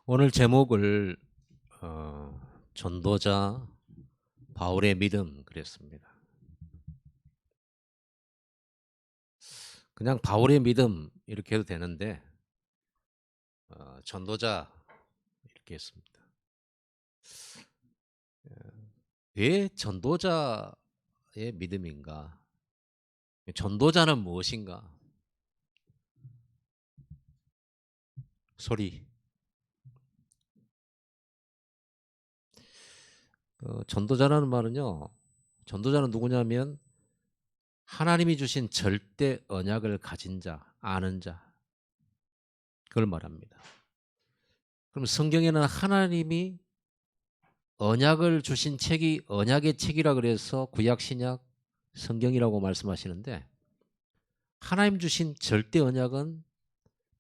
오늘 제목을 전도자 바울의 믿음 그랬습니다. 그냥 바울의 믿음 이렇게 해도 되는데 전도자 이렇게 했습니다. 왜 전도자의 믿음인가? 전도자는 무엇인가? 소리. 전도자라는 말은요. 전도자는 누구냐면 하나님이 주신 절대 언약을 가진 자, 아는 자. 그걸 말합니다. 그럼 성경에는 하나님이 언약을 주신 책이 언약의 책이라 그래서 구약 신약 성경이라고 말씀하시는데 하나님 주신 절대 언약은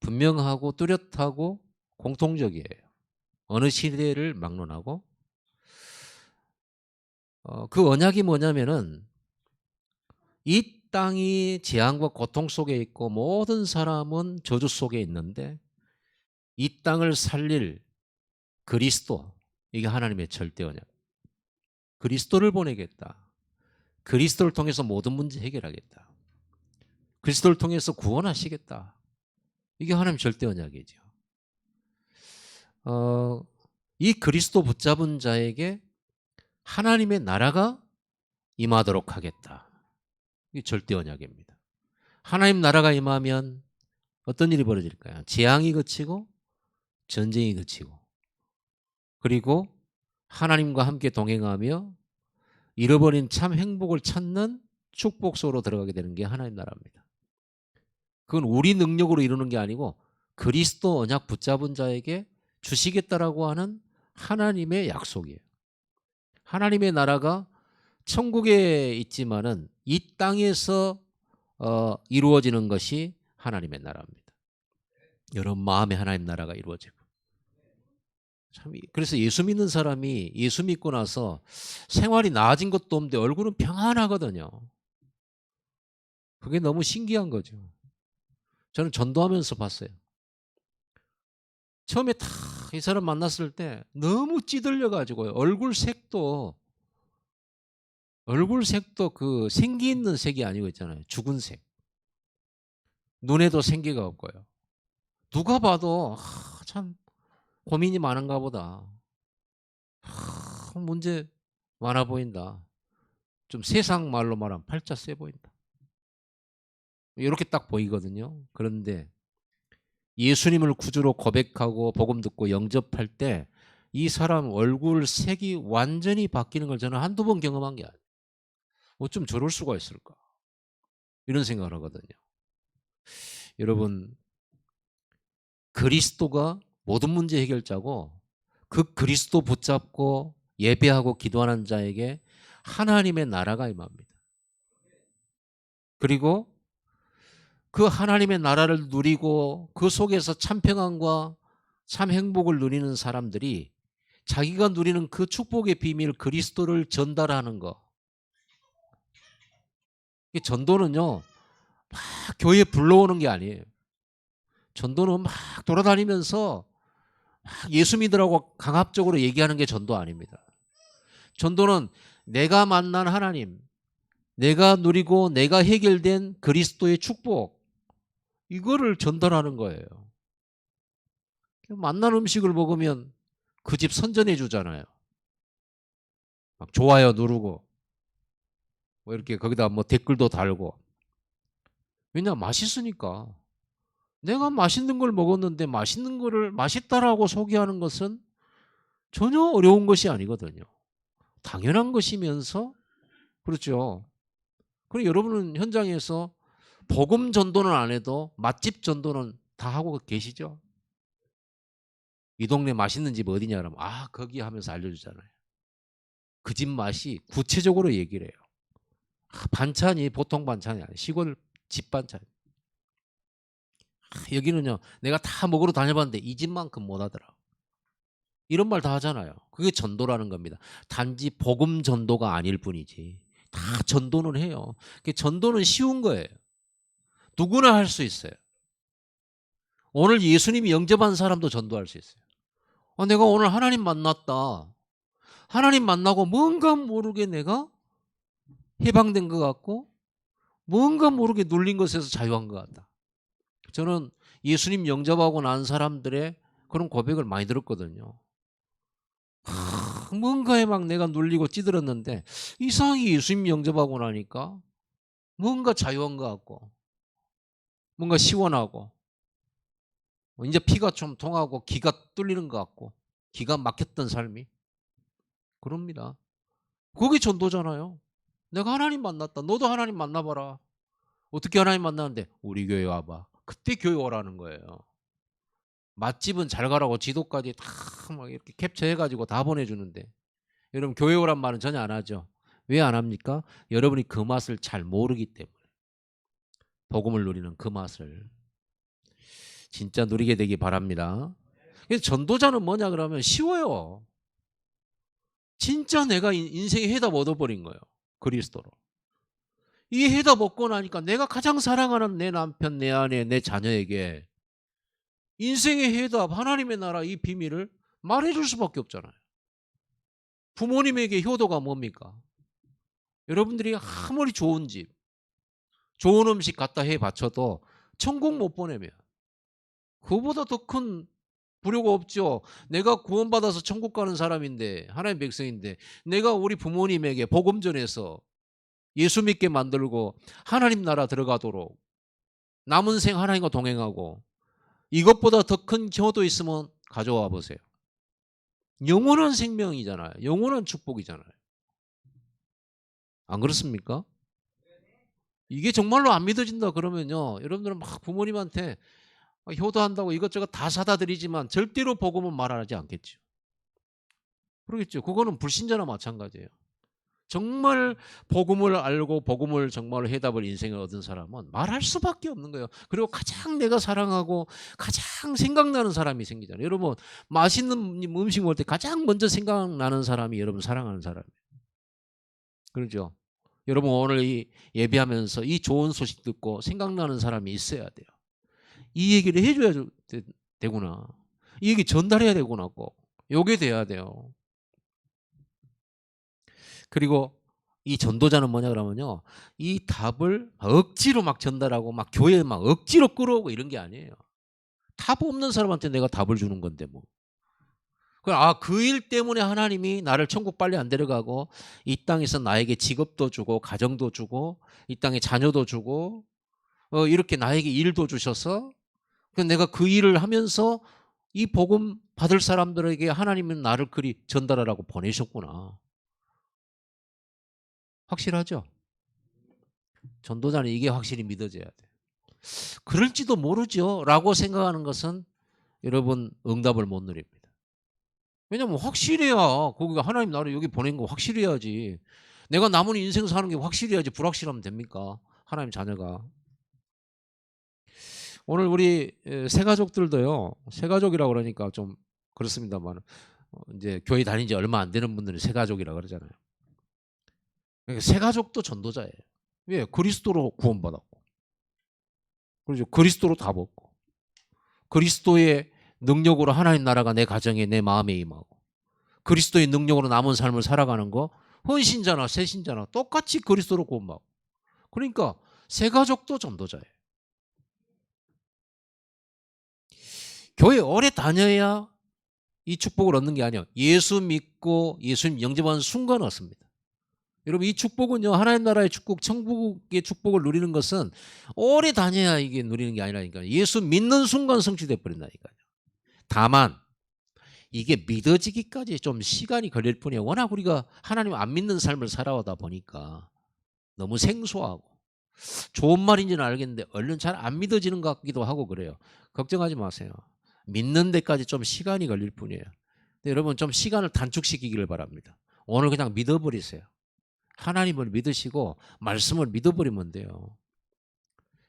분명하고 뚜렷하고 공통적이에요. 어느 시대를 막론하고 그 언약이 뭐냐면은 이 땅이 재앙과 고통 속에 있고 모든 사람은 저주 속에 있는데 이 땅을 살릴 그리스도, 이게 하나님의 절대 언약. 그리스도를 보내겠다. 그리스도를 통해서 모든 문제 해결하겠다. 그리스도를 통해서 구원하시겠다. 이게 하나님 절대 언약이죠. 이 그리스도 붙잡은 자에게 하나님의 나라가 임하도록 하겠다. 이게 절대 언약입니다. 하나님 나라가 임하면 어떤 일이 벌어질까요? 재앙이 그치고 전쟁이 그치고 그리고 하나님과 함께 동행하며 잃어버린 참 행복을 찾는 축복 속으로 들어가게 되는 게 하나님 나라입니다. 그건 우리 능력으로 이루는 게 아니고 그리스도 언약 붙잡은 자에게 주시겠다라고 하는 하나님의 약속이에요. 하나님의 나라가 천국에 있지만은 이 땅에서 이루어지는 것이 하나님의 나라입니다. 여러분 마음에 하나님 나라가 이루어지고 참 그래서 예수 믿는 사람이 예수 믿고 나서 생활이 나아진 것도 없는데 얼굴은 평안하거든요. 그게 너무 신기한 거죠. 저는 전도하면서 봤어요. 처음에 다 이 사람 만났을 때 너무 찌들려 가지고요. 얼굴 색도 그 생기 있는 색이 아니고 있잖아요. 죽은 색. 눈에도 생기가 없고요. 누가 봐도 참 고민이 많은가 보다. 문제 많아 보인다. 좀 세상 말로 말하면 팔자 세 보인다. 이렇게 딱 보이거든요. 그런데 예수님을 구주로 고백하고 복음 듣고 영접할 때 이 사람 얼굴 색이 완전히 바뀌는 걸 저는 한두 번 경험한 게 아니에요. 어쩜 저럴 수가 있을까? 이런 생각을 하거든요. 여러분, 그리스도가 모든 문제 해결자고 그 그리스도 붙잡고 예배하고 기도하는 자에게 하나님의 나라가 임합니다. 그리고 그 하나님의 나라를 누리고 그 속에서 참 평안과 참 행복을 누리는 사람들이 자기가 누리는 그 축복의 비밀 그리스도를 전달하는 거. 이 전도는요. 막 교회에 불러오는 게 아니에요. 전도는 막 돌아다니면서 막 예수 믿으라고 강압적으로 얘기하는 게 전도 아닙니다. 전도는 내가 만난 하나님, 내가 누리고 내가 해결된 그리스도의 축복, 이거를 전달하는 거예요. 만난 음식을 먹으면 그 집 선전해 주잖아요. 막 좋아요 누르고 뭐 이렇게 거기다 뭐 댓글도 달고. 왜냐 맛있으니까. 내가 맛있는 걸 먹었는데 맛있는 거를 맛있다라고 소개하는 것은 전혀 어려운 것이 아니거든요. 당연한 것이면서 그렇죠. 그리고 여러분은 현장에서 복음 전도는 안 해도 맛집 전도는 다 하고 계시죠? 이 동네 맛있는 집 어디냐 그러면 거기 하면서 알려주잖아요. 그 집 맛이 구체적으로 얘기를 해요. 반찬이 보통 반찬이 아니에요. 시골 집 반찬. 여기는요 내가 다 먹으러 다녀봤는데 이 집만큼 못하더라. 이런 말 다 하잖아요. 그게 전도라는 겁니다. 단지 복음 전도가 아닐 뿐이지 다 전도는 해요. 전도는 쉬운 거예요. 누구나 할 수 있어요. 오늘 예수님이 영접한 사람도 전도할 수 있어요. 내가 오늘 하나님 만났다. 하나님 만나고 뭔가 모르게 내가 해방된 것 같고 뭔가 모르게 눌린 것에서 자유한 것 같다. 저는 예수님 영접하고 난 사람들의 그런 고백을 많이 들었거든요. 뭔가에 막 내가 눌리고 찌들었는데 이상하게 예수님 영접하고 나니까 뭔가 자유한 것 같고 뭔가 시원하고 이제 피가 좀 통하고 기가 뚫리는 것 같고 기가 막혔던 삶이 그럽니다. 그게 전도잖아요. 내가 하나님 만났다. 너도 하나님 만나봐라. 어떻게 하나님 만나는데 우리 교회 와봐. 그때 교회 오라는 거예요. 맛집은 잘 가라고 지도까지 다 막 이렇게 캡처해가지고 다 보내주는데 여러분 교회 오란 말은 전혀 안 하죠. 왜 안 합니까? 여러분이 그 맛을 잘 모르기 때문에. 복음을 누리는 그 맛을 진짜 누리게 되기 바랍니다. 그래서 전도자는 뭐냐 그러면 쉬워요. 진짜 내가 인생의 해답 얻어버린 거예요. 그리스도로. 이 해답 얻고 나니까 내가 가장 사랑하는 내 남편, 내 아내, 내 자녀에게 인생의 해답, 하나님의 나라 이 비밀을 말해줄 수밖에 없잖아요. 부모님에게 효도가 뭡니까? 여러분들이 아무리 좋은 집, 좋은 음식 갖다 해 바쳐도 천국 못 보내면 그보다 더 큰 불효가 없죠. 내가 구원받아서 천국 가는 사람인데 하나님의 백성인데 내가 우리 부모님에게 복음 전해서 예수 믿게 만들고 하나님 나라 들어가도록 남은 생 하나님과 동행하고 이것보다 더 큰 효도 있으면 가져와 보세요. 영원한 생명이잖아요. 영원한 축복이잖아요. 안 그렇습니까? 이게 정말로 안 믿어진다 그러면요. 여러분들은 막 부모님한테 효도한다고 이것저것 다 사다 드리지만 절대로 복음은 말하지 않겠죠. 그러겠죠. 그거는 불신자나 마찬가지예요. 정말 복음을 알고 복음을 정말로 해답을 인생을 얻은 사람은 말할 수밖에 없는 거예요. 그리고 가장 내가 사랑하고 가장 생각나는 사람이 생기잖아요. 여러분 맛있는 음식 먹을 때 가장 먼저 생각나는 사람이 여러분 사랑하는 사람이에요. 그렇죠? 여러분 오늘 이 예배하면서 이 좋은 소식 듣고 생각나는 사람이 있어야 돼요. 이 얘기를 해줘야 되구나. 이 얘기 전달해야 되구나 꼭. 요게 돼야 돼요. 그리고 이 전도자는 뭐냐 그러면요. 이 답을 억지로 막 전달하고 막 교회에 막 억지로 끌어오고 이런 게 아니에요. 답 없는 사람한테 내가 답을 주는 건데 뭐. 그 일 때문에 하나님이 나를 천국 빨리 안 데려가고 이 땅에서 나에게 직업도 주고 가정도 주고 이 땅에 자녀도 주고 이렇게 나에게 일도 주셔서 내가 그 일을 하면서 이 복음 받을 사람들에게 하나님은 나를 그리 전달하라고 보내셨구나. 확실하죠? 전도자는 이게 확실히 믿어져야 돼. 그럴지도 모르죠. 라고 생각하는 것은 여러분 응답을 못 누립니다. 왜냐면 확실해야 거기가 하나님 나를 여기 보낸 거 확실해야지. 내가 남은 인생 사는 게 확실해야지 불확실하면 됩니까? 하나님 자녀가. 오늘 우리 새 가족들도요. 새 가족이라고 그러니까 좀 그렇습니다만 이제 교회 다닌 지 얼마 안 되는 분들이 새 가족이라 그러잖아요. 그러니까 새 가족도 전도자예요. 왜? 그리스도로 구원받았고. 그렇죠. 그리스도로 다 벗고. 그리스도의 능력으로 하나님 나라가 내 가정에 내 마음에 임하고 그리스도의 능력으로 남은 삶을 살아가는 거 헌신자나 새신자나 똑같이 그리스도로 구원받고 그러니까 새 가족도 전도자예요. 교회 오래 다녀야 이 축복을 얻는 게 아니에요. 예수 믿고 예수님 영접하는 순간 얻습니다. 여러분 이 축복은요 하나님 나라의 축복 천국의 축복을 누리는 것은 오래 다녀야 이게 누리는 게 아니라니까요. 예수 믿는 순간 성취돼 버린다니까요. 다만 이게 믿어지기까지 좀 시간이 걸릴 뿐이에요. 워낙 우리가 하나님 안 믿는 삶을 살아오다 보니까 너무 생소하고 좋은 말인지는 알겠는데 얼른 잘 안 믿어지는 것 같기도 하고 그래요. 걱정하지 마세요. 믿는 데까지 좀 시간이 걸릴 뿐이에요. 근데 여러분 좀 시간을 단축시키기를 바랍니다. 오늘 그냥 믿어버리세요. 하나님을 믿으시고 말씀을 믿어버리면 돼요.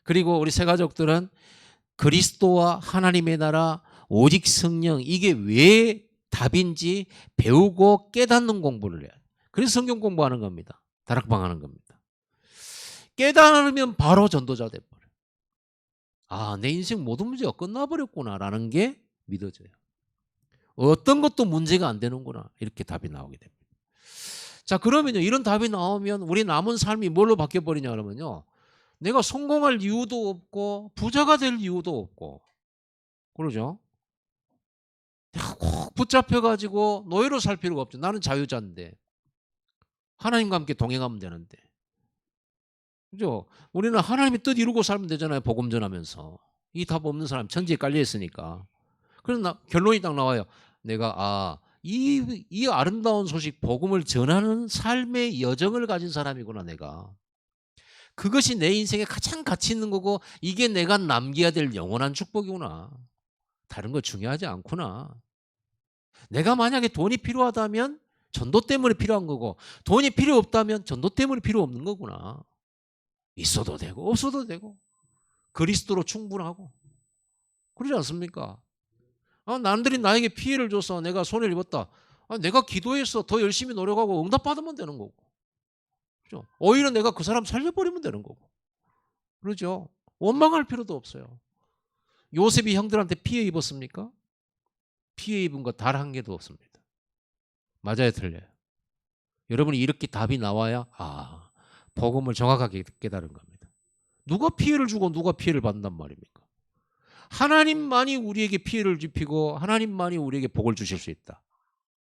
그리고 우리 새 가족들은 그리스도와 하나님의 나라 오직 성령 이게 왜 답인지 배우고 깨닫는 공부를 해야 돼요. 그래서 성경 공부하는 겁니다. 다락방 하는 겁니다. 깨달으면 바로 전도자 돼버려요. 내 인생 모든 문제가 끝나버렸구나라는 게 믿어져요. 어떤 것도 문제가 안 되는구나. 이렇게 답이 나오게 됩니다. 자, 그러면요. 이런 답이 나오면 우리 남은 삶이 뭘로 바뀌어버리냐 그러면요. 내가 성공할 이유도 없고 부자가 될 이유도 없고 그러죠. 내가 꼭 붙잡혀가지고 노예로 살 필요가 없죠. 나는 자유자인데. 하나님과 함께 동행하면 되는데. 그죠? 우리는 하나님의 뜻 이루고 살면 되잖아요. 복음 전하면서. 이 답 없는 사람 천지에 깔려 있으니까. 그래서 결론이 딱 나와요. 내가 이 아름다운 소식 복음을 전하는 삶의 여정을 가진 사람이구나 내가. 그것이 내 인생에 가장 가치 있는 거고 이게 내가 남겨야 될 영원한 축복이구나. 다른 거 중요하지 않구나. 내가 만약에 돈이 필요하다면 전도 때문에 필요한 거고 돈이 필요 없다면 전도 때문에 필요 없는 거구나. 있어도 되고 없어도 되고 그리스도로 충분하고 그러지 않습니까? 남들이 나에게 피해를 줘서 내가 손해를 입었다. 내가 기도해서 더 열심히 노력하고 응답받으면 되는 거고. 그렇죠? 오히려 내가 그 사람 살려버리면 되는 거고. 그러죠? 원망할 필요도 없어요. 요셉이 형들한테 피해 입었습니까? 피해 입은 거 단 한 개도 없습니다. 맞아요, 틀려요? 여러분이 이렇게 답이 나와야 복음을 정확하게 깨달은 겁니다. 누가 피해를 주고 누가 피해를 받는단 말입니까? 하나님만이 우리에게 피해를 입히고 하나님만이 우리에게 복을 주실 수 있다.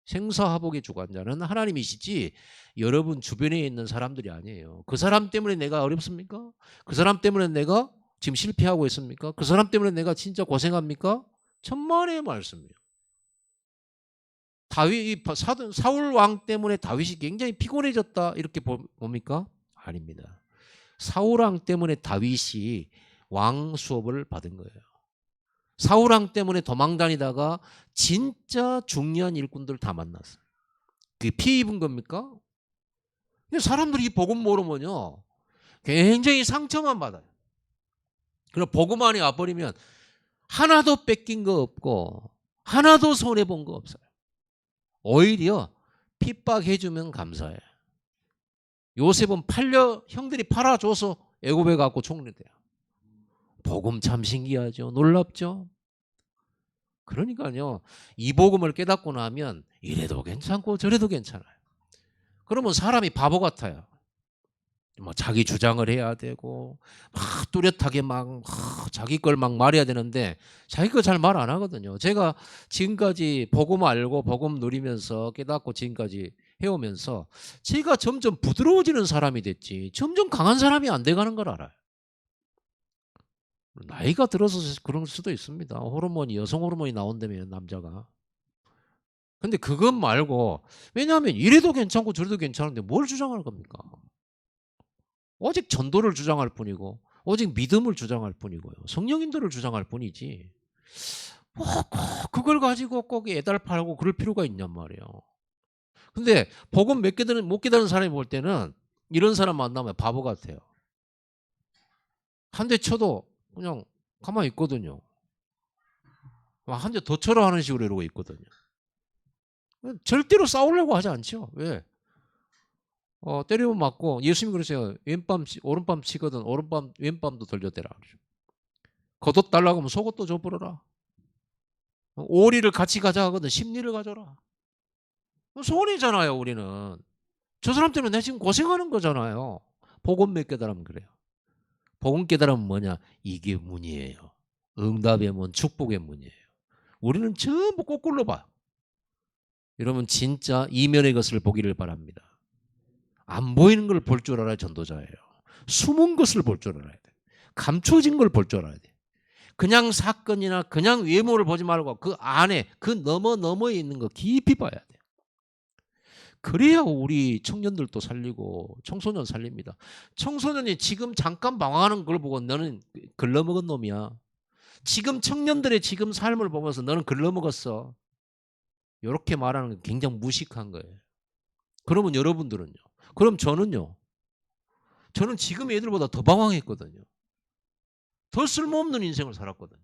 생사화복의 주관자는 하나님이시지 여러분 주변에 있는 사람들이 아니에요. 그 사람 때문에 내가 어렵습니까? 그 사람 때문에 내가 지금 실패하고 있습니까? 그 사람 때문에 내가 진짜 고생합니까? 천만의 말씀이에요. 사울 왕 때문에 다윗이 굉장히 피곤해졌다 이렇게 봅니까? 아닙니다. 사울 왕 때문에 다윗이 왕 수업을 받은 거예요. 사울 왕 때문에 도망다니다가 진짜 중요한 일꾼들 다 만났어요. 그게 피해 입은 겁니까? 근데 사람들이 이 복음 모르면요 굉장히 상처만 받아요. 그럼 복음 안에 와버리면 하나도 뺏긴 거 없고 하나도 손해본 거 없어요. 오히려 핍박해주면 감사해요. 요셉은 형들이 팔아줘서 애굽에 갖고 총리돼요. 복음 참 신기하죠. 놀랍죠. 그러니까요. 이 복음을 깨닫고 나면 이래도 괜찮고 저래도 괜찮아요. 그러면 사람이 바보 같아요. 자기 주장을 해야 되고 막 뚜렷하게 막 자기 걸 막 말해야 되는데 자기 거 잘 말 안 하거든요. 제가 지금까지 복음 알고 복음 누리면서 깨닫고 지금까지 해오면서 제가 점점 부드러워지는 사람이 됐지 점점 강한 사람이 안 돼가는 걸 알아요. 나이가 들어서 그럴 수도 있습니다. 여성 호르몬이 나온다면 남자가. 근데 그것 말고 왜냐하면 이래도 괜찮고 저래도 괜찮은데 뭘 주장할 겁니까? 오직 전도를 주장할 뿐이고 오직 믿음을 주장할 뿐이고요. 성령 인도를 주장할 뿐이지 그걸 가지고 꼭 애달파고 그럴 필요가 있냔 말이에요. 근데 복음 못 깨달은 사람이 볼 때는 이런 사람 만나면 바보 같아요. 한 대 쳐도 그냥 가만히 있거든요. 한 대 더 쳐라 하는 식으로 이러고 있거든요. 절대로 싸우려고 하지 않죠. 왜? 때리면 맞고 예수님이 그러세요. 오른밤 치거든 왼밤도 돌려대라. 겉옷 달라고 하면 속옷도 줘버려라. 오리를 같이 가자 하거든 심리를 가져라. 손해잖아요. 우리는. 저 사람 때문에 내가 지금 고생하는 거잖아요. 복음 몇 깨달으면 그래요. 복음 깨달으면 뭐냐? 이게 문이에요. 응답의 문, 축복의 문이에요. 우리는 전부 거꾸로 봐. 여러분 진짜 이면의 것을 보기를 바랍니다. 안 보이는 걸 볼 줄 알아야 전도자예요. 숨은 것을 볼 줄 알아야 돼. 감춰진 걸 볼 줄 알아야 돼. 그냥 사건이나 그냥 외모를 보지 말고 그 안에 그 너머에 있는 거 깊이 봐야 돼. 그래야 우리 청년들도 살리고 청소년 살립니다. 청소년이 지금 잠깐 방황하는 걸 보고 너는 글러먹은 놈이야. 지금 청년들의 지금 삶을 보면서 너는 글러먹었어. 이렇게 말하는 게 굉장히 무식한 거예요. 그러면 여러분들은요? 그럼 저는요? 저는 지금 애들보다 더 방황했거든요. 더 쓸모없는 인생을 살았거든요.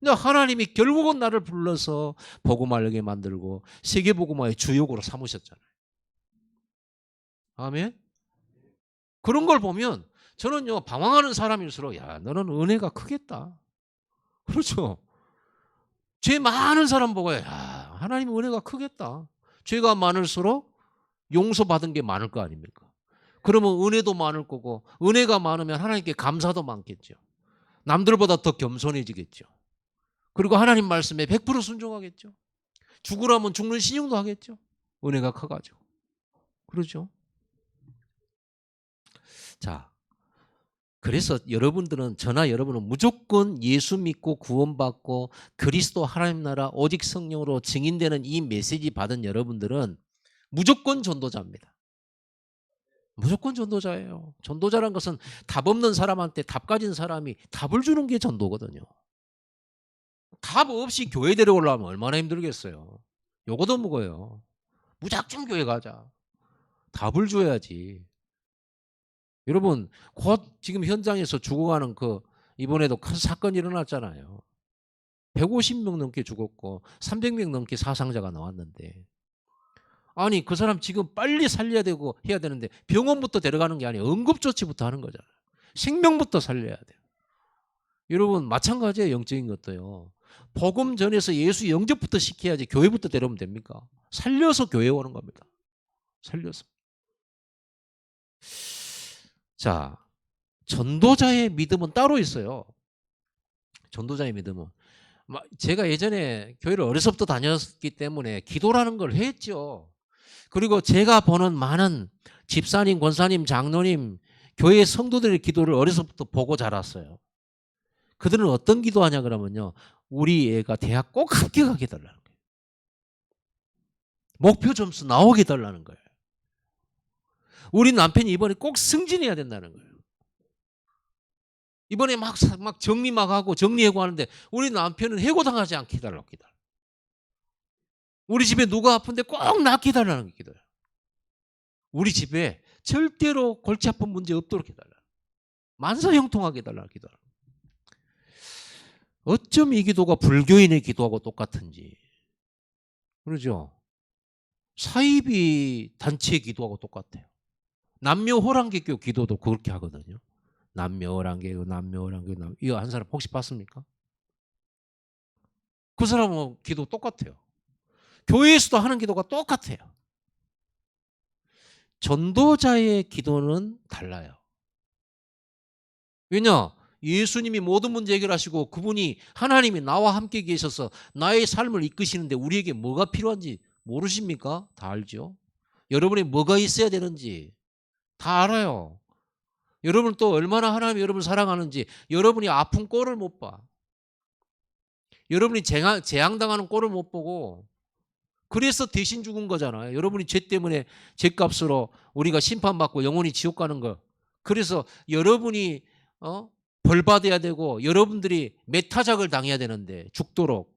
근데 하나님이 결국은 나를 불러서 복음 알게 만들고 세계복음화의 주역으로 삼으셨잖아요. 아멘? 그런 걸 보면 저는요 방황하는 사람일수록 야 너는 은혜가 크겠다. 그렇죠? 죄 많은 사람 보고 야 하나님의 은혜가 크겠다. 죄가 많을수록 용서받은 게 많을 거 아닙니까? 그러면 은혜도 많을 거고 은혜가 많으면 하나님께 감사도 많겠죠. 남들보다 더 겸손해지겠죠. 그리고 하나님 말씀에 100% 순종하겠죠. 죽으라면 죽는 신용도 하겠죠. 은혜가 커가지고. 그러죠. 자, 그래서 여러분들은 저나 여러분은 무조건 예수 믿고 구원받고 그리스도 하나님 나라 오직 성령으로 증인되는 이 메시지 받은 여러분들은 무조건 전도자입니다. 무조건 전도자예요. 전도자란 것은 답 없는 사람한테 답 가진 사람이 답을 주는 게 전도거든요. 답 없이 교회 데려오려면 얼마나 힘들겠어요. 요거도 무거워요. 무작정 교회 가자. 답을 줘야지. 여러분 곧 지금 현장에서 죽어가는 이번에도 큰 사건이 일어났잖아요. 150명 넘게 죽었고 300명 넘게 사상자가 나왔는데 아니 그 사람 지금 빨리 살려야 되고 해야 되는데 병원부터 데려가는 게 아니에요. 응급조치부터 하는 거잖아요. 생명부터 살려야 돼요. 여러분 마찬가지예요. 영적인 것도요. 복음 전에서 예수 영접부터 시켜야지 교회부터 데려오면 됩니까? 살려서 교회 오는 겁니다. 살려서. 자, 전도자의 믿음은 따로 있어요. 전도자의 믿음은. 제가 예전에 교회를 어려서부터 다녔기 때문에 기도라는 걸 했죠. 그리고 제가 보는 많은 집사님, 권사님, 장로님, 교회 성도들의 기도를 어려서부터 보고 자랐어요. 그들은 어떤 기도하냐 그러면요. 우리 애가 대학 꼭 합격하게 해달라는 거예요. 목표 점수 나오게 해달라는 거예요. 우리 남편이 이번에 꼭 승진해야 된다는 거예요. 이번에 막 정리 막 하고 정리해고 하는데 우리 남편은 해고당하지 않게 해달라고 기도해요. 우리 집에 누가 아픈데 꼭 낫게 해달라는 게 기도예요. 우리 집에 절대로 골치 아픈 문제 없도록 해달라. 만사형통하게 해달라고 기도하라. 어쩜 이 기도가 불교인의 기도하고 똑같은지. 그러죠? 사이비 단체의 기도하고 똑같아요. 남묘호랑개교 기도도 그렇게 하거든요. 남묘호랑개교. 이거 한 사람 혹시 봤습니까? 그 사람은 기도 똑같아요. 교회에서도 하는 기도가 똑같아요. 전도자의 기도는 달라요. 왜냐? 예수님이 모든 문제 해결하시고 그분이 하나님이 나와 함께 계셔서 나의 삶을 이끄시는데 우리에게 뭐가 필요한지 모르십니까? 다 알죠. 여러분이 뭐가 있어야 되는지 다 알아요. 여러분 또 얼마나 하나님이 여러분을 사랑하는지 여러분이 아픈 꼴을 못 봐. 여러분이 재앙당하는 꼴을 못 보고 그래서 대신 죽은 거잖아요. 여러분이 죄 때문에 죄값으로 우리가 심판받고 영원히 지옥 가는 거. 그래서 여러분이 벌 받아야 되고 여러분들이 메타작을 당해야 되는데 죽도록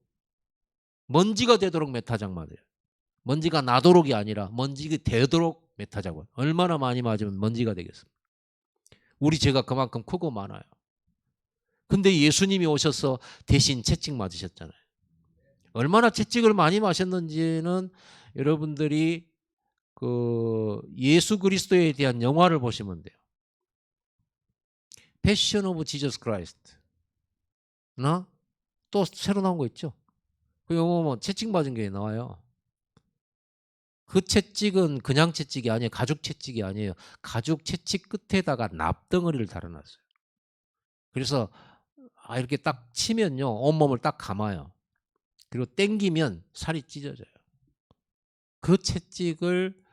먼지가 되도록 메타작 맞아요. 먼지가 나도록이 아니라 먼지가 되도록 메타작을. 얼마나 많이 맞으면 먼지가 되겠습니까? 우리 죄가 그만큼 크고 많아요. 근데 예수님이 오셔서 대신 채찍 맞으셨잖아요. 얼마나 채찍을 많이 마셨는지는 여러분들이 예수 그리스도에 대한 영화를 보시면 돼요. 패션 오브 지저스 크라이스트. 또 새로 나온 거 있죠. 그 영화 보면 채찍 맞은 게 나와요. 그 채찍은 그냥 채찍이 아니에요. 가죽 채찍이 아니에요. 가죽 채찍 끝에다가 납덩어리를 달아놨어요. 그래서 이렇게 딱 치면요. 온몸을 딱 감아요. 그리고 땡기면 살이 찢어져요. 그 채찍을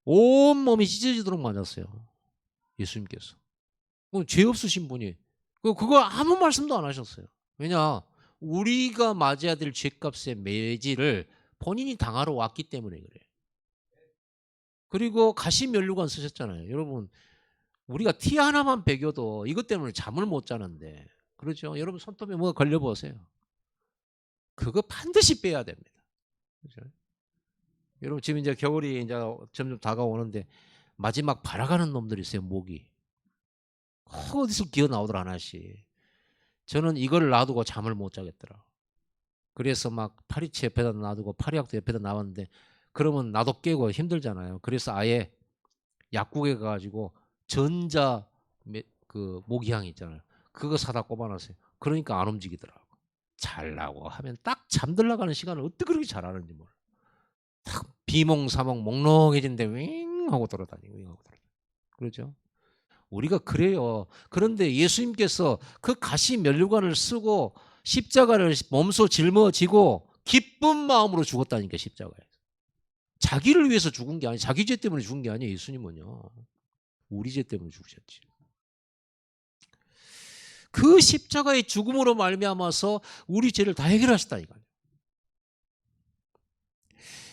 온몸이 찢어지도록 맞았어요. 예수님께서. 죄 없으신 분이. 그거 아무 말씀도 안 하셨어요. 왜냐? 우리가 맞아야 될 죄값의 매질을 본인이 당하러 왔기 때문에 그래요. 그리고 가시면류관 쓰셨잖아요. 여러분 우리가 티 하나만 베겨도 이것 때문에 잠을 못 자는데 그렇죠? 여러분 손톱에 뭐가 걸려보세요. 그거 반드시 빼야 됩니다. 그렇죠? 여러분 지금 이제 겨울이 이제 점점 다가오는데 마지막 발아가는 놈들이 있어요. 모기. 어디서 기어 나오더라 하나씩. 저는 이걸 놔두고 잠을 못 자겠더라. 그래서 막 파리채 옆에다 놔두고 파리약도 옆에다 놔왔는데 그러면 나도 깨고 힘들잖아요. 그래서 아예 약국에 가가지고 전자 모기향 있잖아요. 그거 사다 꼽아놨어요. 그러니까 안 움직이더라고. 잘라고 하면 딱 잠들러 가는 시간을 어떻게 그렇게 잘하는지 몰라. 딱 비몽사몽 몽롱해진데 윙 하고 돌아다니고 윙 하고 돌아다니고. 그러죠? 우리가 그래요. 그런데 예수님께서 그 가시 면류관을 쓰고 십자가를 몸소 짊어지고 기쁜 마음으로 죽었다니까, 십자가에서. 자기를 위해서 죽은 게 아니에요. 자기 죄 때문에 죽은 게 아니에요. 예수님은요. 우리 죄 때문에 죽으셨지. 그 십자가의 죽음으로 말미암아서 우리 죄를 다 해결하셨다니까요.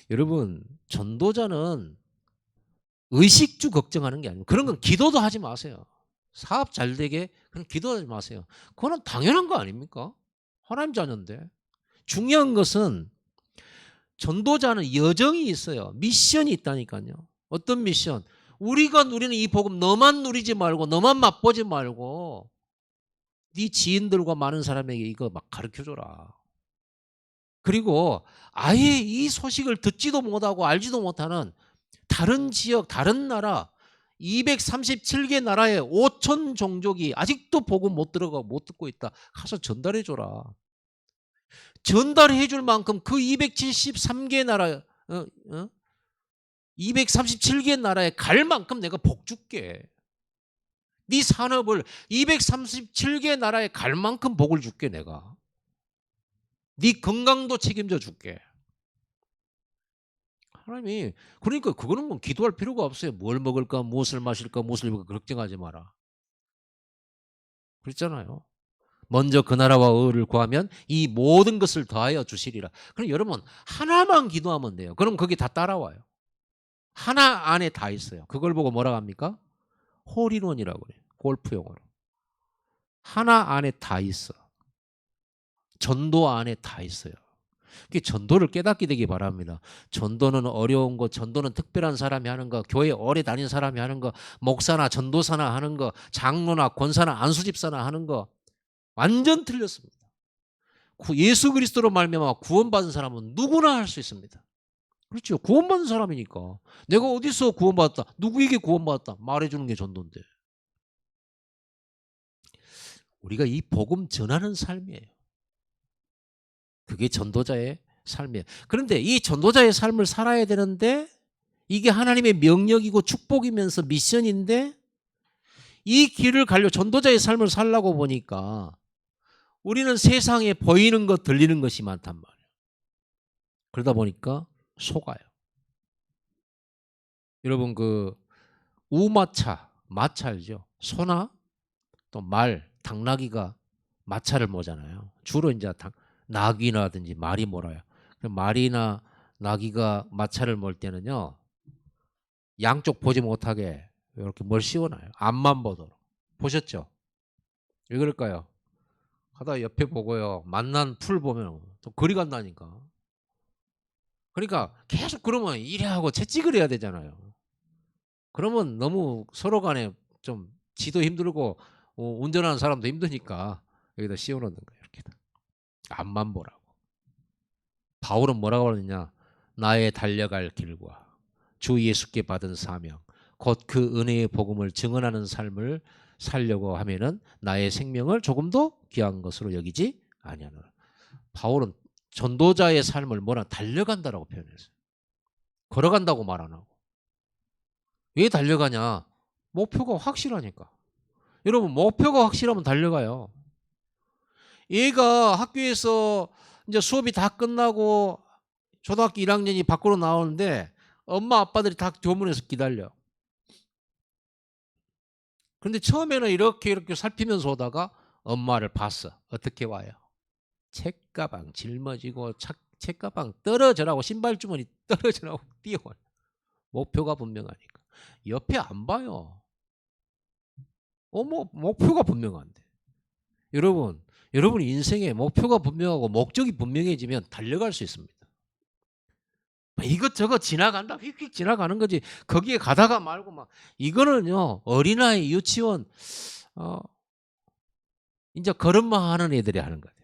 여러분, 전도자는 의식주 걱정하는 게 아니고, 그런 건 기도도 하지 마세요. 사업 잘 되게 그런 기도하지 마세요. 그거는 당연한 거 아닙니까? 하나님 자녀인데. 중요한 것은 전도자는 여정이 있어요. 미션이 있다니까요. 어떤 미션? 우리가 누리는 이 복음 너만 누리지 말고, 너만 맛보지 말고 네 지인들과 많은 사람에게 이거 막 가르쳐줘라. 그리고 아예 이 소식을 듣지도 못하고 알지도 못하는 다른 지역, 다른 나라 237개 나라의 5천 종족이 아직도 복음 못 들어가고 못 듣고 있다. 가서 전달해 줘라. 전달해 줄 만큼 그 273개 나라 237개 나라에 갈 만큼 내가 복 줄게. 네 산업을 237개 나라에 갈 만큼 복을 줄게 내가. 네 건강도 책임져 줄게. 하나님이 그러니까 그거는 뭐 기도할 필요가 없어요. 뭘 먹을까, 무엇을 마실까, 무엇을 입을까 걱정하지 마라. 그랬잖아요. 먼저 그 나라와 의를 구하면 이 모든 것을 더하여 주시리라. 그럼 여러분 하나만 기도하면 돼요. 그럼 거기 다 따라와요. 하나 안에 다 있어요. 그걸 보고 뭐라고 합니까? 홀인원이라고 그래요. 골프 용어로. 하나 안에 다 있어. 전도 안에 다 있어요. 그 전도를 깨닫게 되기 바랍니다. 전도는 어려운 거, 전도는 특별한 사람이 하는 거, 교회 오래 다닌 사람이 하는 거, 목사나 전도사나 하는 거, 장로나 권사나 안수집사나 하는 거 완전 틀렸습니다. 예수 그리스도로 말미암아 구원받은 사람은 누구나 할 수 있습니다. 그렇죠. 구원받은 사람이니까. 내가 어디서 구원받았다, 누구에게 구원받았다 말해주는 게 전도인데. 우리가 이 복음 전하는 삶이에요. 그게 전도자의 삶이에요. 그런데 이 전도자의 삶을 살아야 되는데 이게 하나님의 명령이고 축복이면서 미션인데 이 길을 가려 전도자의 삶을 살라고 보니까 우리는 세상에 보이는 것, 들리는 것이 많단 말이에요. 그러다 보니까 속아요. 여러분 그 우마차, 마차 알죠? 소나 또 말, 당나귀가 마차를 모잖아요. 주로 이제 나귀나든지 말이 몰아요. 말이나 나귀가 마차를 몰 때는요, 양쪽 보지 못하게 이렇게 뭘 씌워놔요. 앞만 보도록. 보셨죠? 왜 그럴까요? 하다 옆에 보고요, 만난 풀 보면 또 거리 간다니까. 그러니까 계속 그러면 이래 하고 채찍을 해야 되잖아요. 그러면 너무 서로 간에 좀 지도 힘들고 운전하는 사람도 힘드니까 여기다 씌워놓는 거예요. 이렇게 앞만 보라고. 바울은 뭐라고 그러느냐? 나의 달려갈 길과 주 예수께 받은 사명, 곧 그 은혜의 복음을 증언하는 삶을 살려고 하면은 나의 생명을 조금도 귀한 것으로 여기지 아니하노라. 바울은 전도자의 삶을 뭐라 달려간다라고 표현했어요. 걸어간다고 말 안 하고. 왜 달려가냐? 목표가 확실하니까. 여러분 목표가 확실하면 달려가요. 얘가 학교에서 이제 수업이 다 끝나고 초등학교 1학년이 밖으로 나오는데 엄마 아빠들이 다 교문에서 기다려. 그런데 처음에는 이렇게 살피면서 오다가 엄마를 봤어. 어떻게 와요? 책가방 짊어지고 책가방 떨어져라고, 신발 주머니 떨어져라고 뛰어와요. 목표가 분명하니까. 옆에 안 봐요. 목표가 분명한데. 여러분 인생에 목표가 분명하고 목적이 분명해지면 달려갈 수 있습니다. 이것저것 지나간다, 휙휙 지나가는 거지. 거기에 가다가 말고 막 이거는요, 어린아이 유치원 이제 걸음마 하는 애들이 하는 거예요.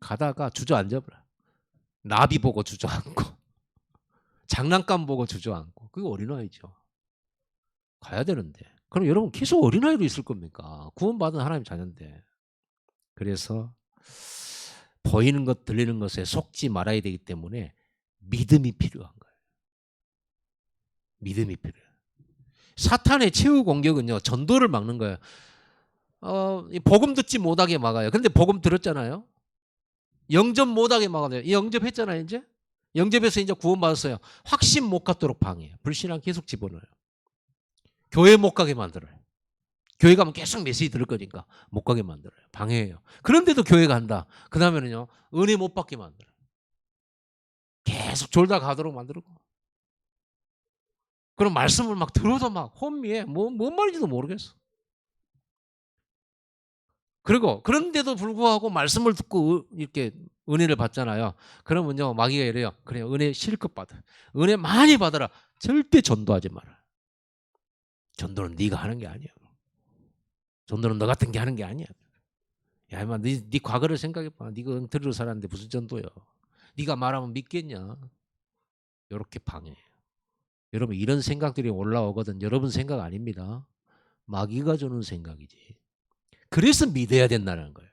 가다가 주저앉아버려. 나비 보고 주저앉고 장난감 보고 주저앉고. 그게 어린아이죠. 가야 되는데. 그럼 여러분 계속 어린아이로 있을 겁니까? 구원받은 하나님 자녀인데. 그래서 보이는 것 들리는 것에 속지 말아야 되기 때문에 믿음이 필요한 거예요. 믿음이 필요해요. 사탄의 최후 공격은요, 전도를 막는 거예요. 복음 듣지 못하게 막아요. 근데 복음 들었잖아요. 영접 못하게 막아요. 영접했잖아요, 이제. 영접해서 이제 구원받았어요. 확신 못 갖도록 방해해요. 불신앙 계속 집어넣어요. 교회 못 가게 만들어요. 교회 가면 계속 메시지 들을 거니까 못 가게 만들어요. 방해해요. 그런데도 교회 간다. 그 다음에는요, 은혜 못 받게 만들어요. 계속 졸다 가도록 만들고. 그럼 말씀을 막 들어도 막 혼미해. 뭔 말인지도 모르겠어. 그리고 그런데도 불구하고 말씀을 듣고 이렇게 은혜를 받잖아요. 그러면요, 마귀가 이래요. 그래, 은혜 실컷 받아. 은혜 많이 받아라. 절대 전도하지 마라. 전도는 네가 하는 게 아니야. 전도는 너 같은 게 하는 게 아니야. 야, 임마, 네 과거를 생각해봐. 네가 엉터리로 살았는데 무슨 전도야. 네가 말하면 믿겠냐. 이렇게 방해해요. 여러분, 이런 생각들이 올라오거든. 여러분 생각 아닙니다. 마귀가 주는 생각이지. 그래서 믿어야 된다는 거예요.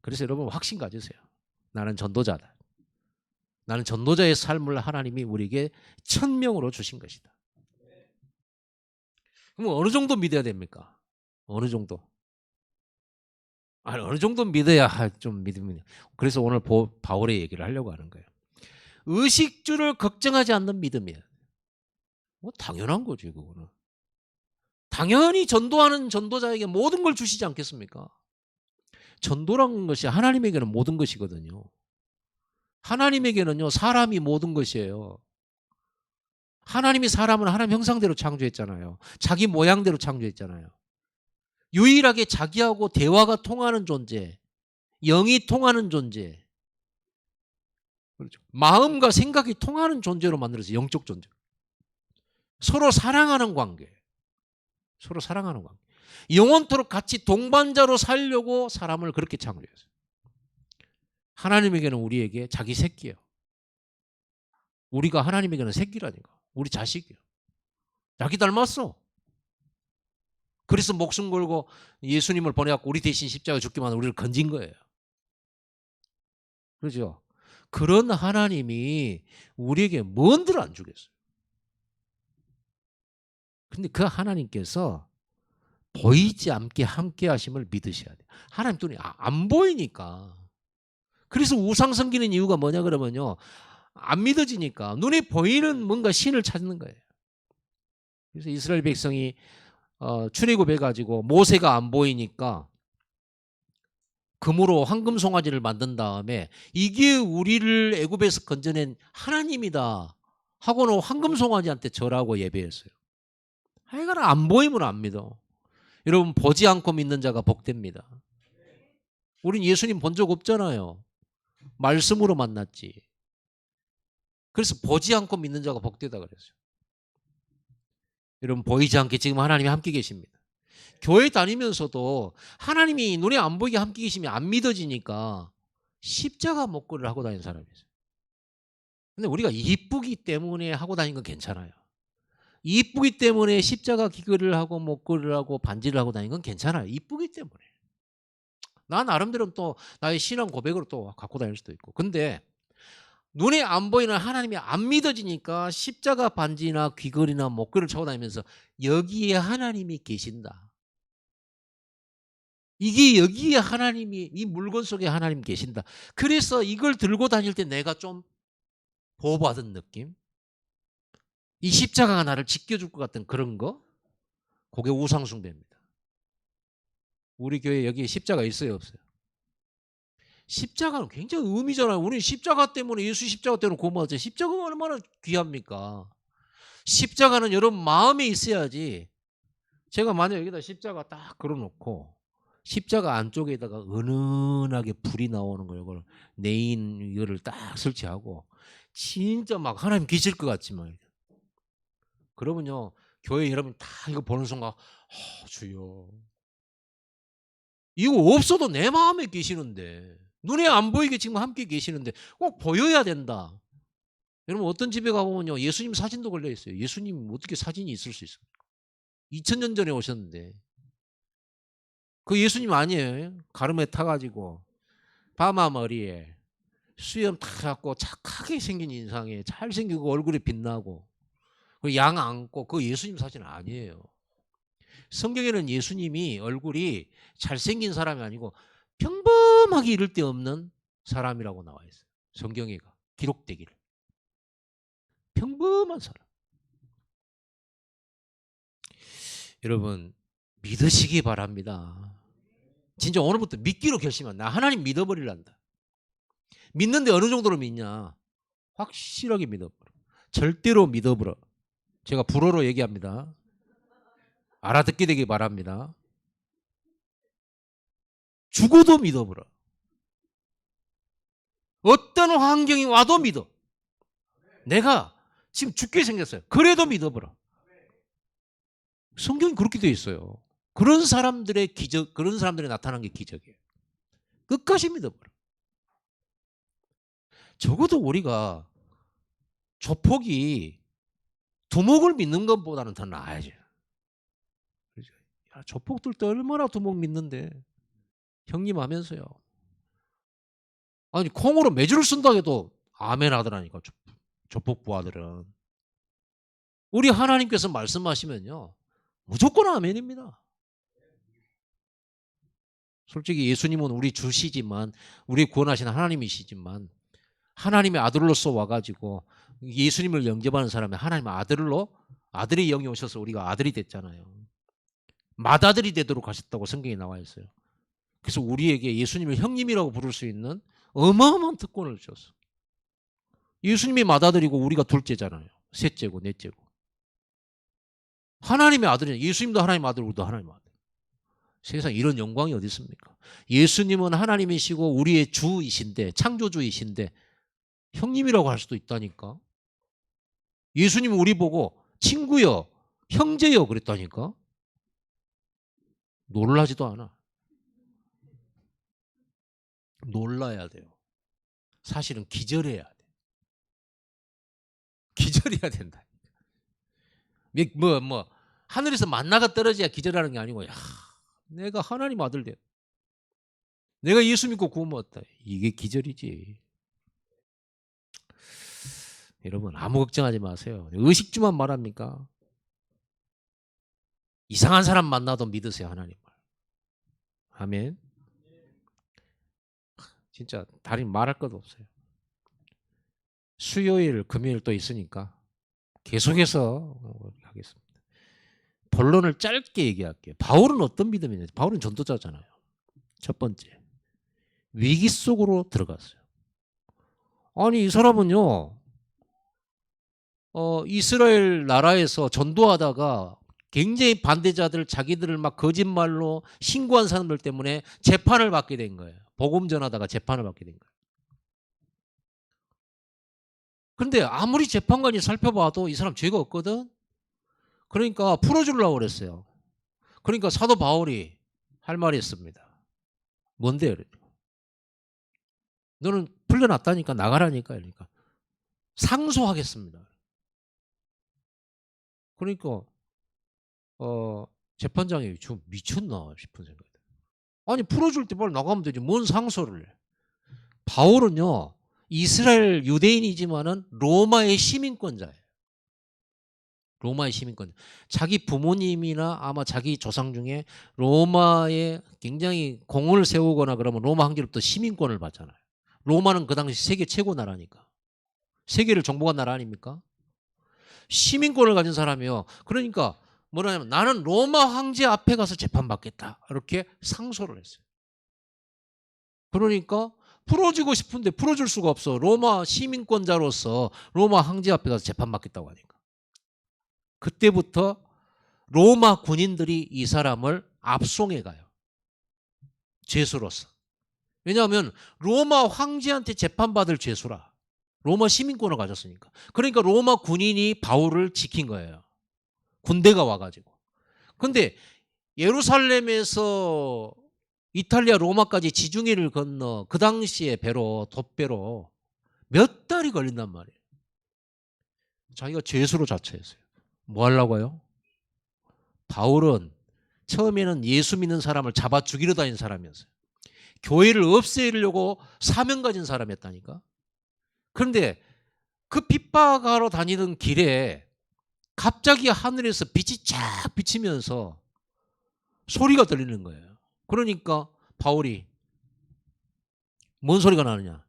그래서 여러분 확신 가지세요. 나는 전도자다. 나는 전도자의 삶을 하나님이 우리에게 천명으로 주신 것이다. 그럼 어느 정도 믿어야 됩니까? 어느 정도? 아니, 어느 정도 믿어야 좀 믿으면. 그래서 오늘 바울의 얘기를 하려고 하는 거예요. 의식주를 걱정하지 않는 믿음이에요. 뭐 당연한 거지, 그거는. 당연히 전도하는 전도자에게 모든 걸 주시지 않겠습니까? 전도라는 것이 하나님에게는 모든 것이거든요. 하나님에게는요, 사람이 모든 것이에요. 하나님이 사람은 하나님 형상대로 창조했잖아요. 자기 모양대로 창조했잖아요. 유일하게 자기하고 대화가 통하는 존재, 영이 통하는 존재, 그렇죠. 마음과 생각이 통하는 존재로 만들어서 영적 존재. 서로 사랑하는 관계. 서로 사랑하는 관계. 영원토록 같이 동반자로 살려고 사람을 그렇게 창조했어요. 하나님에게는 우리에게 자기 새끼예요. 우리가 하나님에게는 새끼라니까. 우리 자식이에요. 자기 닮았어. 그래서 목숨 걸고 예수님을 보내갖고 우리 대신 십자가에 죽기만 우리를 건진 거예요. 그렇죠? 그런 하나님이 우리에게 뭔들 안 주겠어요. 근데 그 하나님께서 보이지 않게 함께 하심을 믿으셔야 돼요. 하나님 눈이 안 보이니까. 그래서 우상 섬기는 이유가 뭐냐 그러면요, 안 믿어지니까 눈에 보이는 뭔가 신을 찾는 거예요. 그래서 이스라엘 백성이 출애굽해가지고 모세가 안 보이니까 금으로 황금 송아지를 만든 다음에 이게 우리를 애굽에서 건져낸 하나님이다 하고는 황금 송아지한테 절하고 예배했어요. 하여간 안 보이면 안 믿어. 여러분, 보지 않고 믿는 자가 복됩니다. 우린 예수님 본 적 없잖아요. 말씀으로 만났지. 그래서 보지 않고 믿는 자가 복되다 그랬어요. 여러분, 보이지 않게 지금 하나님이 함께 계십니다. 교회 다니면서도 하나님이 눈에 안 보이게 함께 계시면 안 믿어지니까 십자가 목걸이를 하고 다니는 사람이 있어요. 근데 우리가 이쁘기 때문에 하고 다니는 건 괜찮아요. 이쁘기 때문에 십자가 귀걸이를 하고 목걸이를 하고 반지를 하고 다니는 건 괜찮아요. 이쁘기 때문에. 나 나름대로 또 나의 신앙 고백으로 또 갖고 다닐 수도 있고. 근데 눈에 안 보이는 하나님이 안 믿어지니까 십자가 반지나 귀걸이나 목걸이를 차고 다니면서 여기에 하나님이 계신다. 이게 여기에 하나님이, 이 물건 속에 하나님 계신다. 그래서 이걸 들고 다닐 때 내가 좀 보호받은 느낌? 이 십자가가 나를 지켜줄 것 같은 그런 거? 그게 우상숭배입니다. 우리 교회 여기에 십자가 있어요, 없어요? 십자가는 굉장히 의미잖아요. 우리 십자가 때문에, 예수 십자가 때문에 구원받았잖아요. 십자가가 얼마나 귀합니까? 십자가는 여러분 마음에 있어야지. 제가 만약 여기다 십자가 딱 걸어놓고 십자가 안쪽에다가 은은하게 불이 나오는 걸, 이걸 네인 이거를 딱 설치하고 진짜 막 하나님 계실 것 같지만, 그러면요, 교회 여러분 다 이거 보는 순간 주여, 이거 없어도 내 마음에 계시는데, 눈에 안 보이게 지금 함께 계시는데 꼭 보여야 된다. 여러분, 어떤 집에 가보면요, 예수님 사진도 걸려 있어요. 예수님 어떻게 사진이 있을 수 있어요? 2000년 전에 오셨는데. 그 예수님 아니에요. 가름에 타가지고 파마 머리에 수염 탁 갖고 착하게 생긴 인상에 잘생기고 얼굴이 빛나고 양 안고 그 예수님 사진 아니에요. 성경에는 예수님이 얼굴이 잘생긴 사람이 아니고 평범하게 이를 데 없는 사람이라고 나와 있어요. 성경에가 기록되기를. 평범한 사람. 여러분 믿으시기 바랍니다. 진짜 오늘부터 믿기로 결심한 나 하나님 믿어버리란다. 믿는데 어느 정도로 믿냐? 확실하게 믿어버려. 절대로 믿어버려. 제가 불어로 얘기합니다. 알아듣게 되기 바랍니다. 죽어도 믿어버려. 어떤 환경이 와도 믿어. 내가 지금 죽게 생겼어요. 그래도 믿어버려. 성경이 그렇게 되어 있어요. 그런 사람들의 기적, 그런 사람들이 나타난 게 기적이에요. 끝까지 믿어버려. 적어도 우리가 조폭이 두목을 믿는 것보다는 더 나아야죠. 야, 조폭들도 얼마나 두목 믿는데. 형님 하면서요. 아니 콩으로 매주를 쓴다고 해도 아멘 하더라니까. 조폭 부하들은. 우리 하나님께서 말씀하시면요. 무조건 아멘입니다. 솔직히 예수님은 우리 주시지만 우리 구원하신 하나님이시지만 하나님의 아들로서 와가지고 예수님을 영접하는 사람이 하나님의 아들의 영이 오셔서 우리가 아들이 됐잖아요. 맏아들이 되도록 하셨다고 성경에 나와 있어요. 그래서 우리에게 예수님을 형님이라고 부를 수 있는 어마어마한 특권을 주셨어. 예수님이 맏아들이고 우리가 둘째잖아요. 셋째고 넷째고. 하나님의 아들이잖아요. 예수님도 하나님의 아들, 우리도 하나님의 아들. 세상에 이런 영광이 어디 있습니까? 예수님은 하나님이시고 우리의 주이신데 창조주이신데 형님이라고 할 수도 있다니까. 예수님은 우리 보고 친구여 형제여 그랬다니까. 놀라지도 않아. 놀라야 돼요. 사실은 기절해야 돼. 기절해야 된다. 하늘에서 만나가 떨어져야 기절하는 게 아니고, 야, 내가 하나님 아들 돼. 내가 예수 믿고 구원 받았다. 이게 기절이지. 여러분 아무 걱정하지 마세요. 의식주만 말합니까? 이상한 사람 만나도 믿으세요 하나님을. 아멘. 진짜 다른 말할 것도 없어요. 수요일 금요일 또 있으니까 계속해서 하겠습니다. 본론을 짧게 얘기할게요. 바울은 어떤 믿음이냐? 바울은 전도자잖아요. 첫 번째 위기 속으로 들어갔어요. 아니 이 사람은요 이스라엘 나라에서 전도하다가 굉장히 반대자들 자기들을 막 거짓말로 신고한 사람들 때문에 재판을 받게 된 거예요. 복음 전하다가 재판을 받게 된 거예요. 그런데 아무리 재판관이 살펴봐도 이 사람 죄가 없거든. 그러니까 풀어주려고 그랬어요. 그러니까 사도 바울이 할 말이 있습니다. 뭔데? 너는 풀려났다니까 나가라니까. 그러니까 상소하겠습니다. 그러니까 재판장이 좀 미쳤나 싶은 생각이 들어요. 아니 풀어줄 때 빨리 나가면 되지. 뭔 상소를 해. 바울은요. 이스라엘 유대인이지만은 로마의 시민권자예요. 로마의 시민권. 자기 부모님이나 아마 자기 조상 중에 로마에 굉장히 공을 세우거나 그러면 로마 황제로부터 시민권을 받잖아요. 로마는 그 당시 세계 최고 나라니까. 세계를 정복한 나라 아닙니까? 시민권을 가진 사람이요. 그러니까 뭐냐면 나는 로마 황제 앞에 가서 재판받겠다. 이렇게 상소를 했어요. 그러니까 풀어주고 싶은데 풀어줄 수가 없어. 로마 시민권자로서 로마 황제 앞에 가서 재판받겠다고 하니까. 그때부터 로마 군인들이 이 사람을 압송해 가요. 죄수로서. 왜냐하면 로마 황제한테 재판받을 죄수라. 로마 시민권을 가졌으니까. 그러니까 로마 군인이 바울을 지킨 거예요. 군대가 와가지고. 근데 예루살렘에서 이탈리아 로마까지 지중해를 건너 그 당시에 배로 돛배로 몇 달이 걸린단 말이에요. 자기가 죄수로 자처했어요. 뭐 하려고요? 바울은 처음에는 예수 믿는 사람을 잡아 죽이러 다니는 사람이었어요. 교회를 없애려고 사명 가진 사람이었다니까. 그런데 그 핍박하러 다니던 길에 갑자기 하늘에서 빛이 쫙 비치면서 소리가 들리는 거예요. 그러니까 바울이 뭔 소리가 나느냐?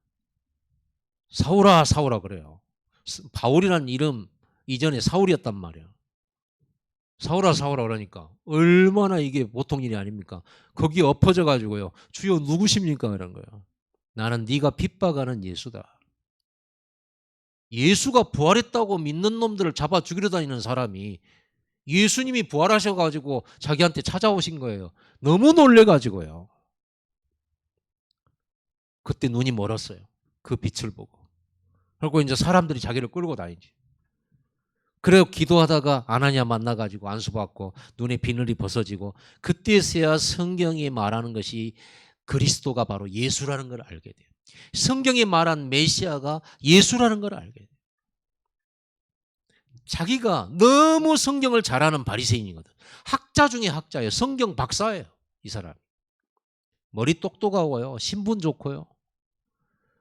사울아, 사울아 그래요. 바울이라는 이름 이전에 사울이었단 말이에요. 사울아, 사울아 그러니까 얼마나 이게 보통 일이 아닙니까? 거기에 엎어져 가지고요. 주여 누구십니까? 이런 거예요. 나는 네가 핍박하는 예수다. 예수가 부활했다고 믿는 놈들을 잡아 죽이려 다니는 사람이 예수님이 부활하셔가지고 자기한테 찾아오신 거예요. 너무 놀래가지고요. 그때 눈이 멀었어요. 그 빛을 보고. 그리고 이제 사람들이 자기를 끌고 다니지. 그래서 기도하다가 아나니아 만나가지고 안수받고 눈에 비늘이 벗어지고 그때서야 성경이 말하는 것이 그리스도가 바로 예수라는 걸 알게 돼요. 성경이 말한 메시아가 예수라는 걸 알게 돼요. 자기가 너무 성경을 잘하는 바리새인이거든. 학자 중에 학자예요. 성경 박사예요. 이 사람. 머리 똑똑하고요. 신분 좋고요.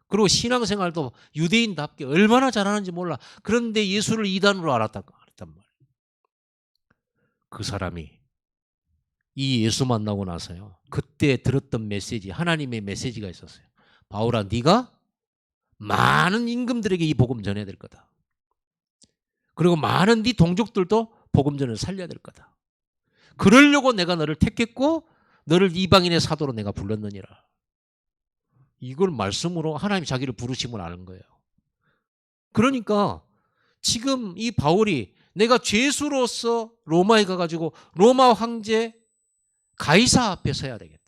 그리고 신앙생활도 유대인답게 얼마나 잘하는지 몰라. 그런데 예수를 이단으로 알았단 말이에요. 그 사람이 이 예수 만나고 나서요. 그때 들었던 메시지, 하나님의 메시지가 있었어요. 바울아, 네가 많은 임금들에게 이 복음 전해야 될 거다. 그리고 많은 네 동족들도 복음 전을 살려야 될 거다. 그러려고 내가 너를 택했고 너를 이방인의 사도로 내가 불렀느니라. 이걸 말씀으로 하나님이 자기를 부르심을 아는 거예요. 그러니까 지금 이 바울이 내가 죄수로서 로마에 가가지고 로마 황제 가이사 앞에 서야 되겠다.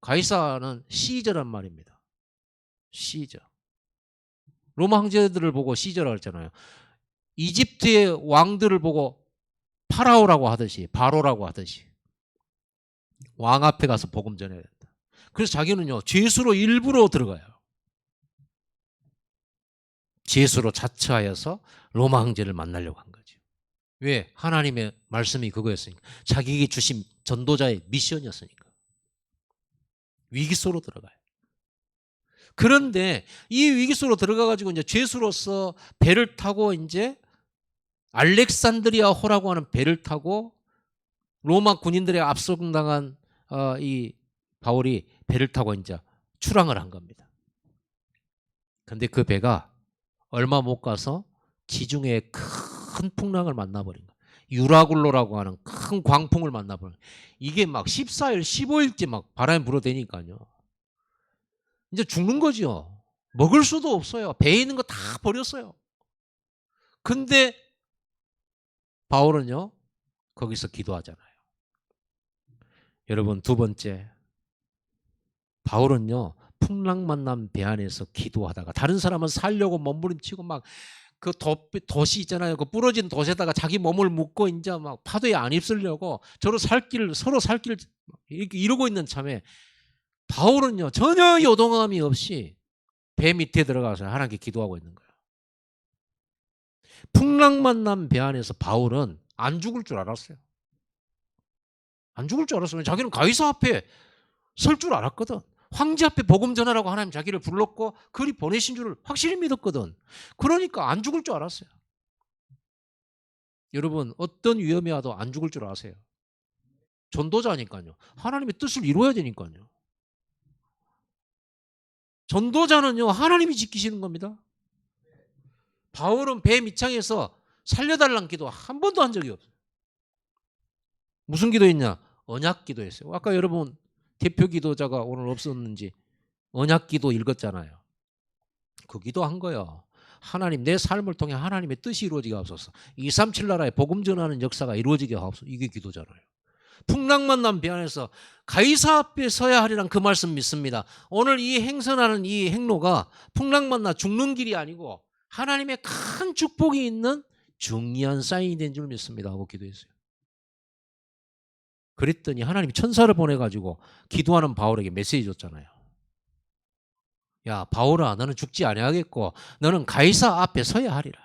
가이사는 시저란 말입니다. 시저. 로마 황제들을 보고 시저라고 했잖아요. 이집트의 왕들을 보고 파라오라고 하듯이 바로라고 하듯이 왕 앞에 가서 복음 전해야 된다. 그래서 자기는요 죄수로 일부러 들어가요. 죄수로 자처하여서 로마 황제를 만나려고 한 거죠. 왜? 하나님의 말씀이 그거였으니까. 자기에게 주신 전도자의 미션이었으니까. 위기 속으로 들어가요. 그런데 이 위기 속으로 들어가가지고 이제 죄수로서 배를 타고 이제 알렉산드리아 호라고 하는 배를 타고 로마 군인들의 압송당한 이 바울이 배를 타고 이제 출항을 한 겁니다. 근데 그 배가 얼마 못 가서 지중해에 큰 풍랑을 만나버린 거예요. 유라굴로라고 하는 큰 광풍을 만나버린 거예요. 이게 막 14일, 15일째 막 바람이 불어대니까요. 이제 죽는 거죠. 먹을 수도 없어요. 배에 있는 거 다 버렸어요. 근데 바울은요, 거기서 기도하잖아요. 여러분, 두 번째. 바울은요, 풍랑 만난 배 안에서 기도하다가 다른 사람은 살려고 몸부림치고 막 그 돛이 있잖아요. 그 부러진 돛에다가 자기 몸을 묶고 이제 막 파도에 안 휩쓸려고 서로 살 길 이렇게 이러고 있는 참에 바울은요, 전혀 요동함이 없이 배 밑에 들어가서 하나님께 기도하고 있는 거예요. 풍랑 만난 배 안에서 바울은 안 죽을 줄 알았어요. 안 죽을 줄 알았어요. 자기는 가이사 앞에 설 줄 알았거든. 황제 앞에 복음 전하라고 하나님 자기를 불렀고 그리 보내신 줄을 확실히 믿었거든. 그러니까 안 죽을 줄 알았어요. 여러분, 어떤 위험이 와도 안 죽을 줄 아세요? 전도자니까요. 하나님의 뜻을 이루어야 되니까요. 전도자는요, 하나님이 지키시는 겁니다. 바울은 배 밑창에서 살려달라는 기도 한 번도 한 적이 없어요. 무슨 기도했냐? 언약 기도했어요. 아까 여러분 대표 기도자가 오늘 없었는지 언약 기도 읽었잖아요. 그 기도 한 거예요. 하나님, 내 삶을 통해 하나님의 뜻이 이루어지게 하옵소서. 237 나라에 복음 전하는 역사가 이루어지게 하옵소서. 이게 기도잖아요. 풍랑 만난 배 안에서 가이사 앞에 서야 하리란 그 말씀 믿습니다. 오늘 이 행선하는 이 행로가 풍랑 만나 죽는 길이 아니고 하나님의 큰 축복이 있는 중요한 사인이 된 줄 믿습니다 하고 기도했어요. 그랬더니 하나님이 천사를 보내가지고 기도하는 바울에게 메시지 줬잖아요. 야, 바울아, 너는 죽지 아니하겠고 너는 가이사 앞에 서야 하리라.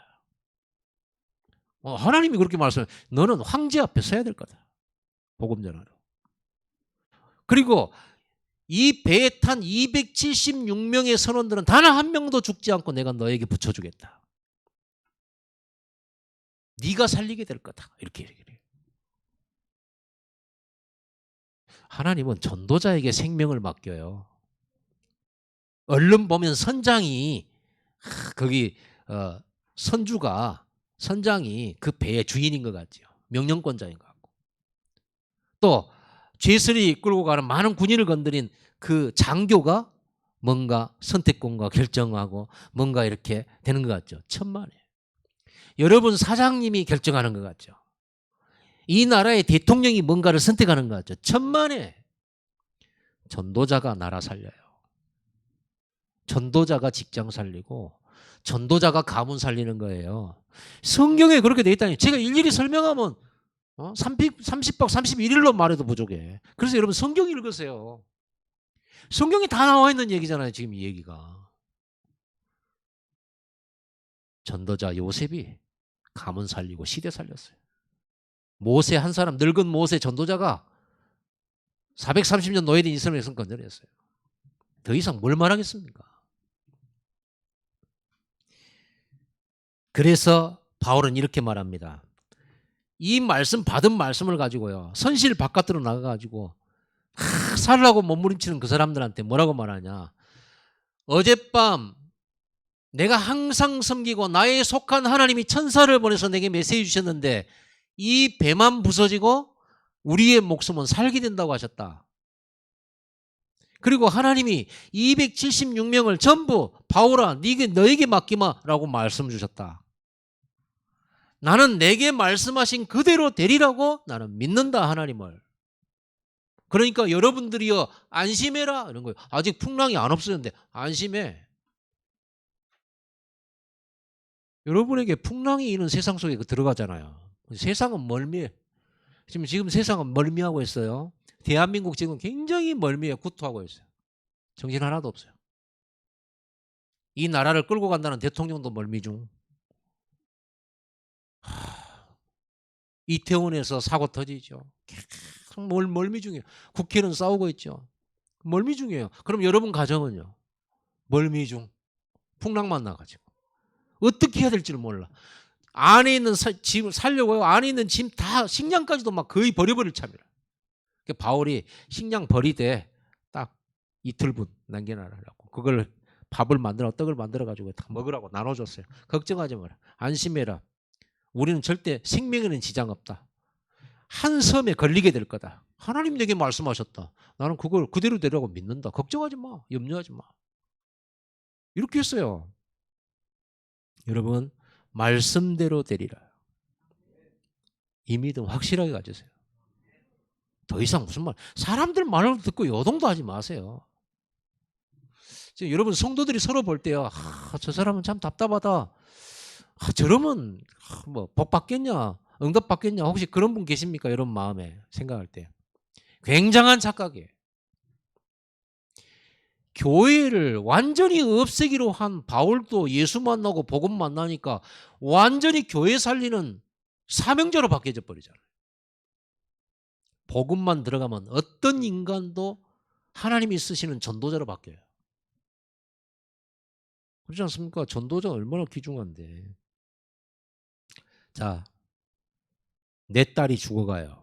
하나님이 그렇게 말씀해. 너는 황제 앞에 서야 될 거다. 복음 전하러. 그리고 이 배에 탄 276명의 선원들은 단 한 명도 죽지 않고 내가 너에게 붙여주겠다. 네가 살리게 될 거다. 이렇게 얘기를 해요. 하나님은 전도자에게 생명을 맡겨요. 얼른 보면 선장이 거기 선장이 그 배의 주인인 것 같죠. 명령권자인 것 같고. 또 죄수리 끌고 가는 많은 군인을 건드린 그 장교가 뭔가 선택권과 결정하고 뭔가 이렇게 되는 것 같죠. 천만에. 여러분 사장님이 결정하는 것 같죠. 이 나라의 대통령이 뭔가를 선택하는 것 같죠. 천만에. 전도자가 나라 살려요. 전도자가 직장 살리고 전도자가 가문 살리는 거예요. 성경에 그렇게 돼 있다니. 제가 일일이 설명하면 30박 31일로 말해도 부족해. 그래서 여러분 성경 읽으세요. 성경에 다 나와 있는 얘기잖아요. 지금 이 얘기가. 전도자 요셉이 가문 살리고 시대 살렸어요. 모세 한 사람, 늙은 모세 전도자가 430년 노예된 이스라엘 백성 건져냈어요. 더 이상 뭘 말하겠습니까? 그래서 바울은 이렇게 말합니다. 이 말씀 받은 말씀을 가지고요. 선실 바깥으로 나가가지고 살라고 몸부림치는 그 사람들한테 뭐라고 말하냐. 어젯밤 내가 항상 섬기고 나에 속한 하나님이 천사를 보내서 내게 메시지 주셨는데 이 배만 부서지고 우리의 목숨은 살게 된다고 하셨다. 그리고 하나님이 276명을 전부 바울아 너에게 맡기마라고 말씀 주셨다. 나는 내게 말씀하신 그대로 되리라고 나는 믿는다 하나님을. 그러니까 여러분들이요 안심해라 이런 거예요. 아직 풍랑이 안 없어졌는데 안심해. 여러분에게 풍랑이 있는 세상 속에 들어가잖아요. 세상은 멀미해. 지금 세상은 멀미하고 있어요. 대한민국 지금 굉장히 멀미해 구토하고 있어요. 정신 하나도 없어요. 이 나라를 끌고 간다는 대통령도 멀미 중. 이태원에서 사고 터지죠. 계속 멀미 중이에요. 국회는 싸우고 있죠. 멀미 중이에요. 그럼 여러분 가정은요? 멀미 중. 풍랑만 나가지고. 어떻게 해야 될지를 몰라. 안에 있는 짐을 살려고 해요. 안에 있는 짐 다 식량까지도 막 거의 버려버릴 참이라. 바울이 식량 버리되 딱 이틀분 남겨놔라고. 그걸 밥을 만들어 떡을 만들어 가지고 다 먹으라고 나눠줬어요. 걱정하지 마라. 안심해라. 우리는 절대 생명에는 지장 없다. 한 섬에 걸리게 될 거다. 하나님 내게 말씀하셨다. 나는 그걸 그대로 되라고 믿는다. 걱정하지 마. 염려하지 마. 이렇게 했어요. 여러분 말씀대로 되리라. 이 믿음 확실하게 가지세요. 더 이상 무슨 말 사람들 말을 듣고 요동도 하지 마세요. 지금 여러분 성도들이 서로 볼 때요. 저 사람은 참 답답하다. 저러면 뭐 복 받겠냐 응답 받겠냐 혹시 그런 분 계십니까? 여러분 마음에 생각할 때 굉장한 착각이에요. 교회를 완전히 없애기로 한 바울도 예수 만나고 복음 만나니까 완전히 교회 살리는 사명자로 바뀌어져 버리잖아요. 복음만 들어가면 어떤 인간도 하나님이 쓰시는 전도자로 바뀌어요. 그렇지 않습니까? 전도자가 얼마나 귀중한데. 자, 내 딸이 죽어가요.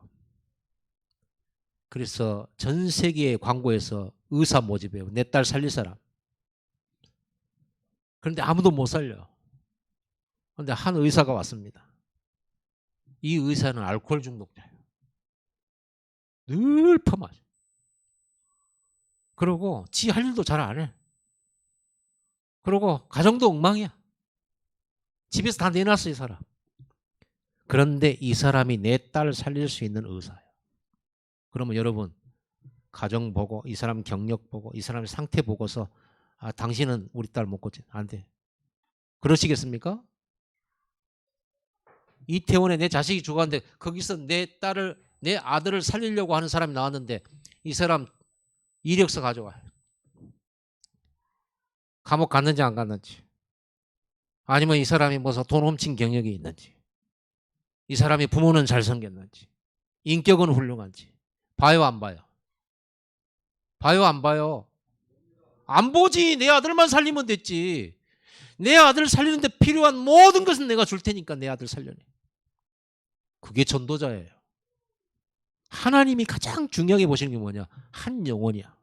그래서 전 세계의 광고에서 의사 모집해요. 내 딸 살릴 사람. 그런데 아무도 못 살려. 그런데 한 의사가 왔습니다. 이 의사는 알코올 중독자예요. 늘 퍼마셔. 그러고 지 할 일도 잘 안 해. 그러고 가정도 엉망이야. 집에서 다 내놨어 이 사람. 그런데 이 사람이 내 딸 살릴 수 있는 의사예요. 그러면 여러분 가정 보고 이 사람 경력 보고 이 사람의 상태 보고서 당신은 우리 딸 못 고쳐. 안 돼. 그러시겠습니까? 이태원에 내 자식이 죽었는데 거기서 내 아들을 살리려고 하는 사람이 나왔는데 이 사람 이력서 가져와. 감옥 갔는지 안 갔는지. 아니면 이 사람이 무슨 돈 훔친 경력이 있는지. 이 사람이 부모는 잘생겼는지. 인격은 훌륭한지. 봐요 안 봐요? 봐요, 안 봐요? 안 보지. 내 아들만 살리면 됐지. 내 아들 살리는데 필요한 모든 것은 내가 줄 테니까 내 아들 살려내. 그게 전도자예요. 하나님이 가장 중요하게 보시는 게 뭐냐? 한 영혼이야.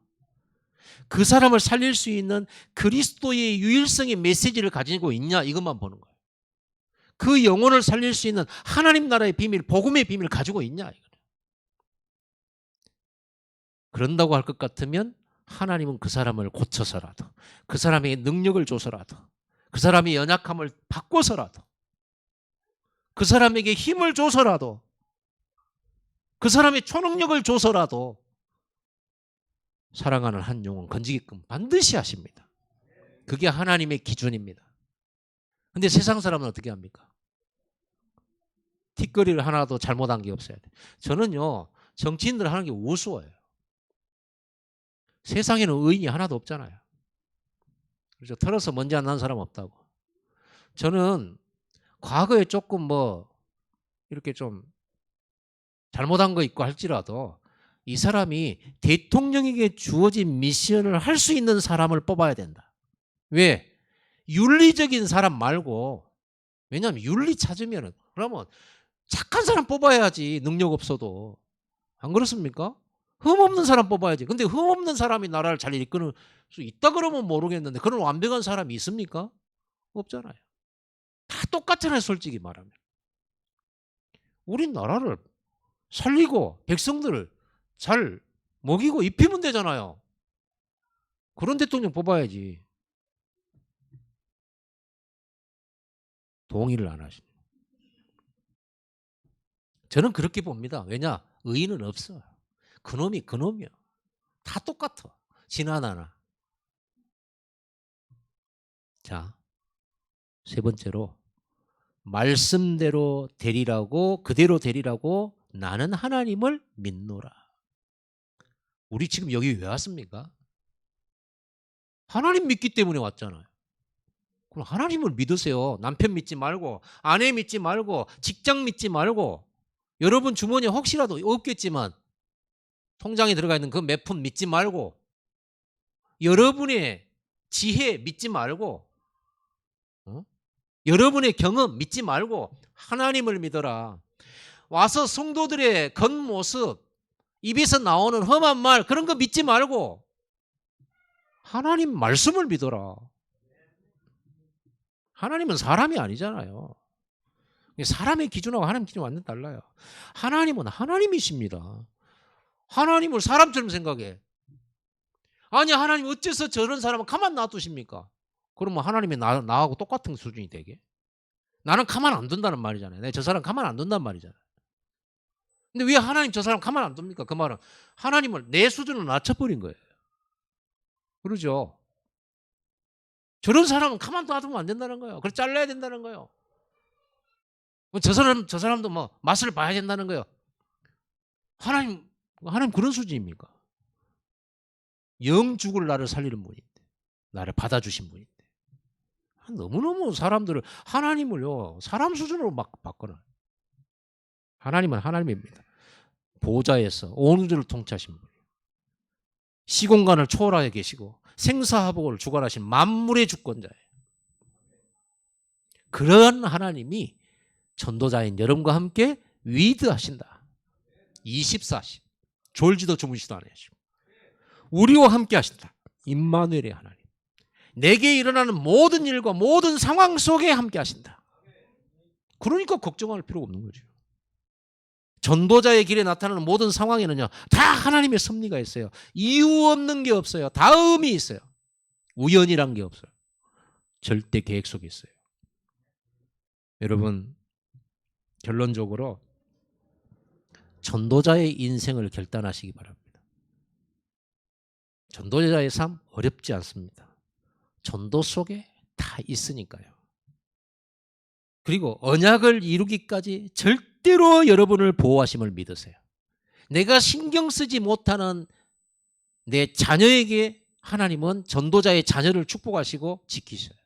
그 사람을 살릴 수 있는 그리스도의 유일성의 메시지를 가지고 있냐, 이것만 보는 거예요. 그 영혼을 살릴 수 있는 하나님 나라의 비밀, 복음의 비밀을 가지고 있냐. 그런다고 할 것 같으면 하나님은 그 사람을 고쳐서라도, 그 사람에게 능력을 줘서라도, 그 사람의 연약함을 바꿔서라도, 그 사람에게 힘을 줘서라도, 그 사람의 초능력을 줘서라도 사랑하는 한 영혼 건지게끔 반드시 하십니다. 그게 하나님의 기준입니다. 근데 세상 사람은 어떻게 합니까? 틱거리를 하나도 잘못한 게 없어야 돼. 저는요, 정치인들 하는 게 우스워요. 세상에는 의인이 하나도 없잖아요. 그렇죠? 털어서 먼지 안 난 사람 없다고. 저는 과거에 조금 뭐 이렇게 좀 잘못한 거 있고 할지라도 이 사람이 대통령에게 주어진 미션을 할 수 있는 사람을 뽑아야 된다. 왜? 윤리적인 사람 말고, 왜냐하면 윤리 찾으면 그러면 착한 사람 뽑아야지. 능력 없어도. 안 그렇습니까? 흠 없는 사람 뽑아야지. 근데 흠 없는 사람이 나라를 잘 이끌 수 있다 그러면 모르겠는데 그런 완벽한 사람이 있습니까? 없잖아요. 다 똑같잖아요, 솔직히 말하면. 우리 나라를 살리고 백성들을 잘 먹이고 입히면 되잖아요. 그런 대통령 뽑아야지. 동의를 안 하시네. 저는 그렇게 봅니다. 왜냐? 의인은 없어. 그놈이 그놈이야. 다 똑같아. 지나나나. 자, 세 번째로 말씀대로 되리라고, 그대로 되리라고 나는 하나님을 믿노라. 우리 지금 여기 왜 왔습니까? 하나님 믿기 때문에 왔잖아요. 그럼 하나님을 믿으세요. 남편 믿지 말고, 아내 믿지 말고, 직장 믿지 말고, 여러분 주머니에 혹시라도 없겠지만 통장에 들어가 있는 그 몇 푼 믿지 말고, 여러분의 지혜 믿지 말고, 여러분의 경험 믿지 말고 하나님을 믿어라. 와서 성도들의 겉모습, 입에서 나오는 험한 말 그런 거 믿지 말고 하나님 말씀을 믿어라. 하나님은 사람이 아니잖아요. 사람의 기준하고 하나님 기준이 완전 달라요. 하나님은 하나님이십니다. 하나님을 사람처럼 생각해. 아니 하나님 어째서 저런 사람을 가만 놔두십니까? 그러면 하나님이 나하고 똑같은 수준이 되게? 나는 가만 안 둔다는 말이잖아요. 내가 저 사람 가만 안 둔단 말이잖아요. 근데 왜 하나님 저 사람 가만 안 둡니까? 그 말은 하나님을 내 수준으로 낮춰버린 거예요. 그러죠? 저런 사람은 가만 놔두면 안 된다는 거예요. 그걸 잘라야 된다는 거예요. 저 사람도 뭐 맛을 봐야 된다는 거예요. 하나님 그런 수준입니까? 영 죽을 나를 살리는 분인데, 나를 받아주신 분인데. 너무너무 사람들을, 하나님을요, 사람 수준으로 막 바꿔놔요. 하나님은 하나님입니다. 보좌에서 온 우주를 통치하신 분이에요. 시공간을 초월하여 계시고 생사화복을 주관하신 만물의 주권자예요. 그런 하나님이 전도자인 여러분과 함께 위드하신다. 24시 졸지도 주무시도 않으시고 우리와 함께 하신다. 임마누엘의 하나님. 내게 일어나는 모든 일과 모든 상황 속에 함께 하신다. 그러니까 걱정할 필요가 없는 거죠. 전도자의 길에 나타나는 모든 상황에는요, 다 하나님의 섭리가 있어요. 이유 없는 게 없어요. 다 의미 있어요. 우연이란 게 없어요. 절대 계획 속에 있어요. 여러분, 결론적으로 전도자의 인생을 결단하시기 바랍니다. 전도자의 삶 어렵지 않습니다. 전도 속에 다 있으니까요. 그리고 언약을 이루기까지 절대로 여러분을 보호하심을 믿으세요. 내가 신경 쓰지 못하는 내 자녀에게 하나님은 전도자의 자녀를 축복하시고 지키셔요.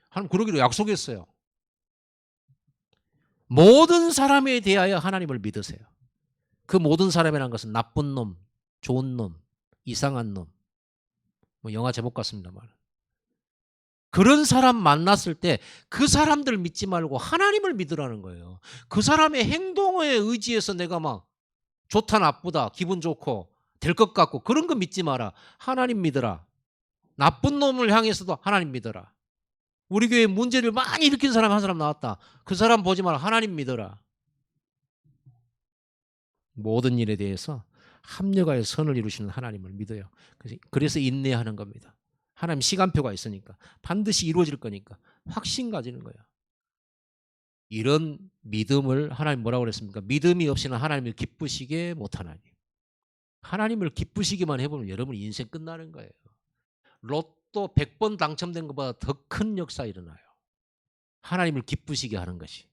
하나님 그러기로 약속했어요. 모든 사람에 대하여 하나님을 믿으세요. 그 모든 사람이라는 것은 나쁜 놈, 좋은 놈, 이상한 놈. 뭐 영화 제목 같습니다만. 그런 사람 만났을 때 그 사람들 믿지 말고 하나님을 믿으라는 거예요. 그 사람의 행동에 의지해서 내가 막 좋다 나쁘다 기분 좋고 될 것 같고 그런 거 믿지 마라. 하나님 믿어라. 나쁜 놈을 향해서도 하나님 믿어라. 우리 교회에 문제를 많이 일으킨 사람 한 사람 나왔다. 그 사람 보지 마라. 하나님 믿어라. 모든 일에 대해서 합력하여 선을 이루시는 하나님을 믿어요. 그래서 인내하는 겁니다. 하나님 시간표가 있으니까 반드시 이루어질 거니까 확신 가지는 거예요. 이런 믿음을 하나님 뭐라고 그랬습니까? 믿음이 없이는 하나님을 기쁘시게 못하나니. 하나님을 기쁘시기만 해보면 여러분 인생 끝나는 거예요. 로또 100번 당첨된 것보다 더 큰 역사 일어나요. 하나님을 기쁘시게 하는 것이.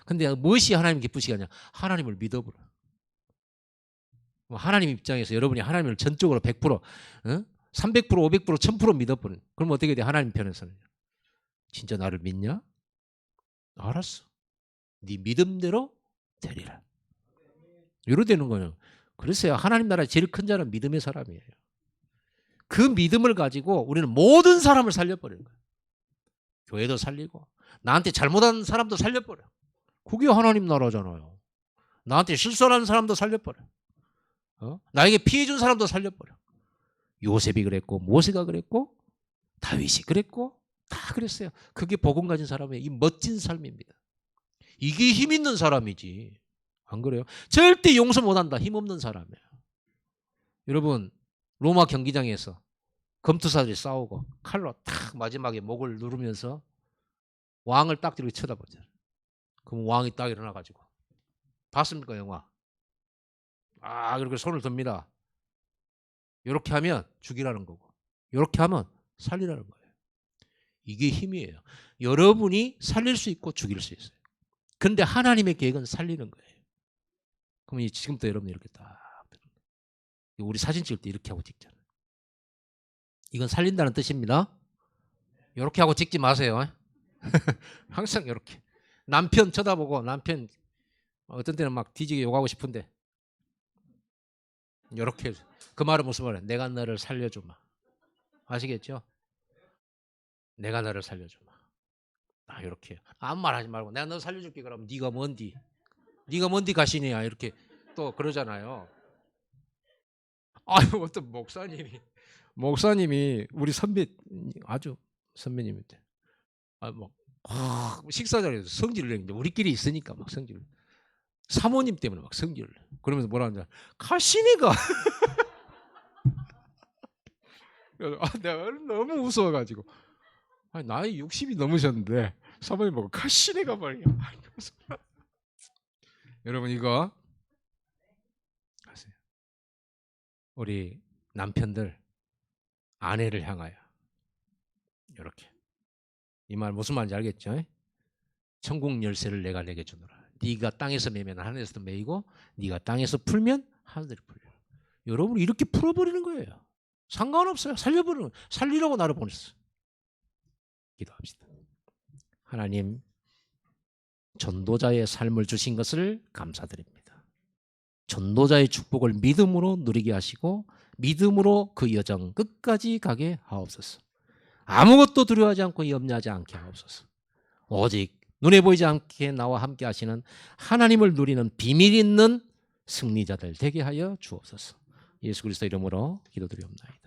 근데 무엇이 하나님을 기쁘시게 하냐? 하나님을 믿어보라. 하나님 입장에서 여러분이 하나님을 전적으로 100%, 300%, 500%, 1000% 믿어버려. 그럼 어떻게 돼? 하나님 편에서는. 진짜 나를 믿냐? 알았어. 네 믿음대로 되리라. 이러 되는 거예요. 그래서 하나님 나라의 제일 큰 자는 믿음의 사람이에요. 그 믿음을 가지고 우리는 모든 사람을 살려버리는 거예요. 교회도 살리고 나한테 잘못한 사람도 살려버려. 그게 하나님 나라잖아요. 나한테 실수하는 사람도 살려버려. 나에게 피해 준 사람도 살려버려. 요셉이 그랬고 모세가 그랬고 다윗이 그랬고 다 그랬어요. 그게 복음 가진 사람의 이 멋진 삶입니다. 이게 힘 있는 사람이지. 안 그래요? 절대 용서 못한다. 힘없는 사람이에요. 여러분 로마 경기장에서 검투사들이 싸우고 칼로 탁 마지막에 목을 누르면서 왕을 딱 이렇게 쳐다보잖아요. 그럼 왕이 딱 일어나가지고 봤습니까 영화? 이렇게 손을 듭니다. 이렇게 하면 죽이라는 거고 이렇게 하면 살리라는 거예요. 이게 힘이에요. 여러분이 살릴 수 있고 죽일 수 있어요. 그런데 하나님의 계획은 살리는 거예요. 그럼 지금부터 여러분 이렇게 딱 우리 사진 찍을 때 이렇게 하고 찍잖아요. 이건 살린다는 뜻입니다. 이렇게 하고 찍지 마세요. 항상 이렇게. 남편 쳐다보고 남편 어떤 때는 막 뒤지게 욕하고 싶은데 이렇게 그 말은 무슨 말이야? 내가 너를 살려주마. 아시겠죠? 내가 너를 살려주마. 이렇게 아무 말 하지 말고 내가 너 살려줄게. 그러면 네가 뭔디? 네가 뭔디 가시냐? 이렇게 또 그러잖아요. 어떤 목사님이 우리 선배 아주 선배님인데 식사 자리에서 성질을 내는데 우리끼리 있으니까 막 성질. 사모님 때문에 막 성질을. 그러면서 뭐라 하냐? 가시니가. 내가 너무 무서워가지고. 나이 60이 넘으셨는데 사모님 보고 가시니가 말이야. 여러분 이거 하세요. 우리 남편들 아내를 향하여 이렇게. 이 말 무슨 말인지 알겠죠? 천국 열쇠를 내가 내게 주노라. 네가 땅에서 매면 하늘에서도 매이고 네가 땅에서 풀면 하늘이 풀려. 여러분 이렇게 풀어버리는 거예요. 상관없어요. 살려버리는 거예요. 살리라고 나를 보냈어. 기도합시다. 하나님 전도자의 삶을 주신 것을 감사드립니다. 전도자의 축복을 믿음으로 누리게 하시고 믿음으로 그 여정 끝까지 가게 하옵소서. 아무것도 두려워하지 않고 염려하지 않게 하옵소서. 오직 눈에 보이지 않게 나와 함께 하시는 하나님을 누리는 비밀 있는 승리자들 되게 하여 주옵소서. 예수 그리스도 이름으로 기도드리옵나이다.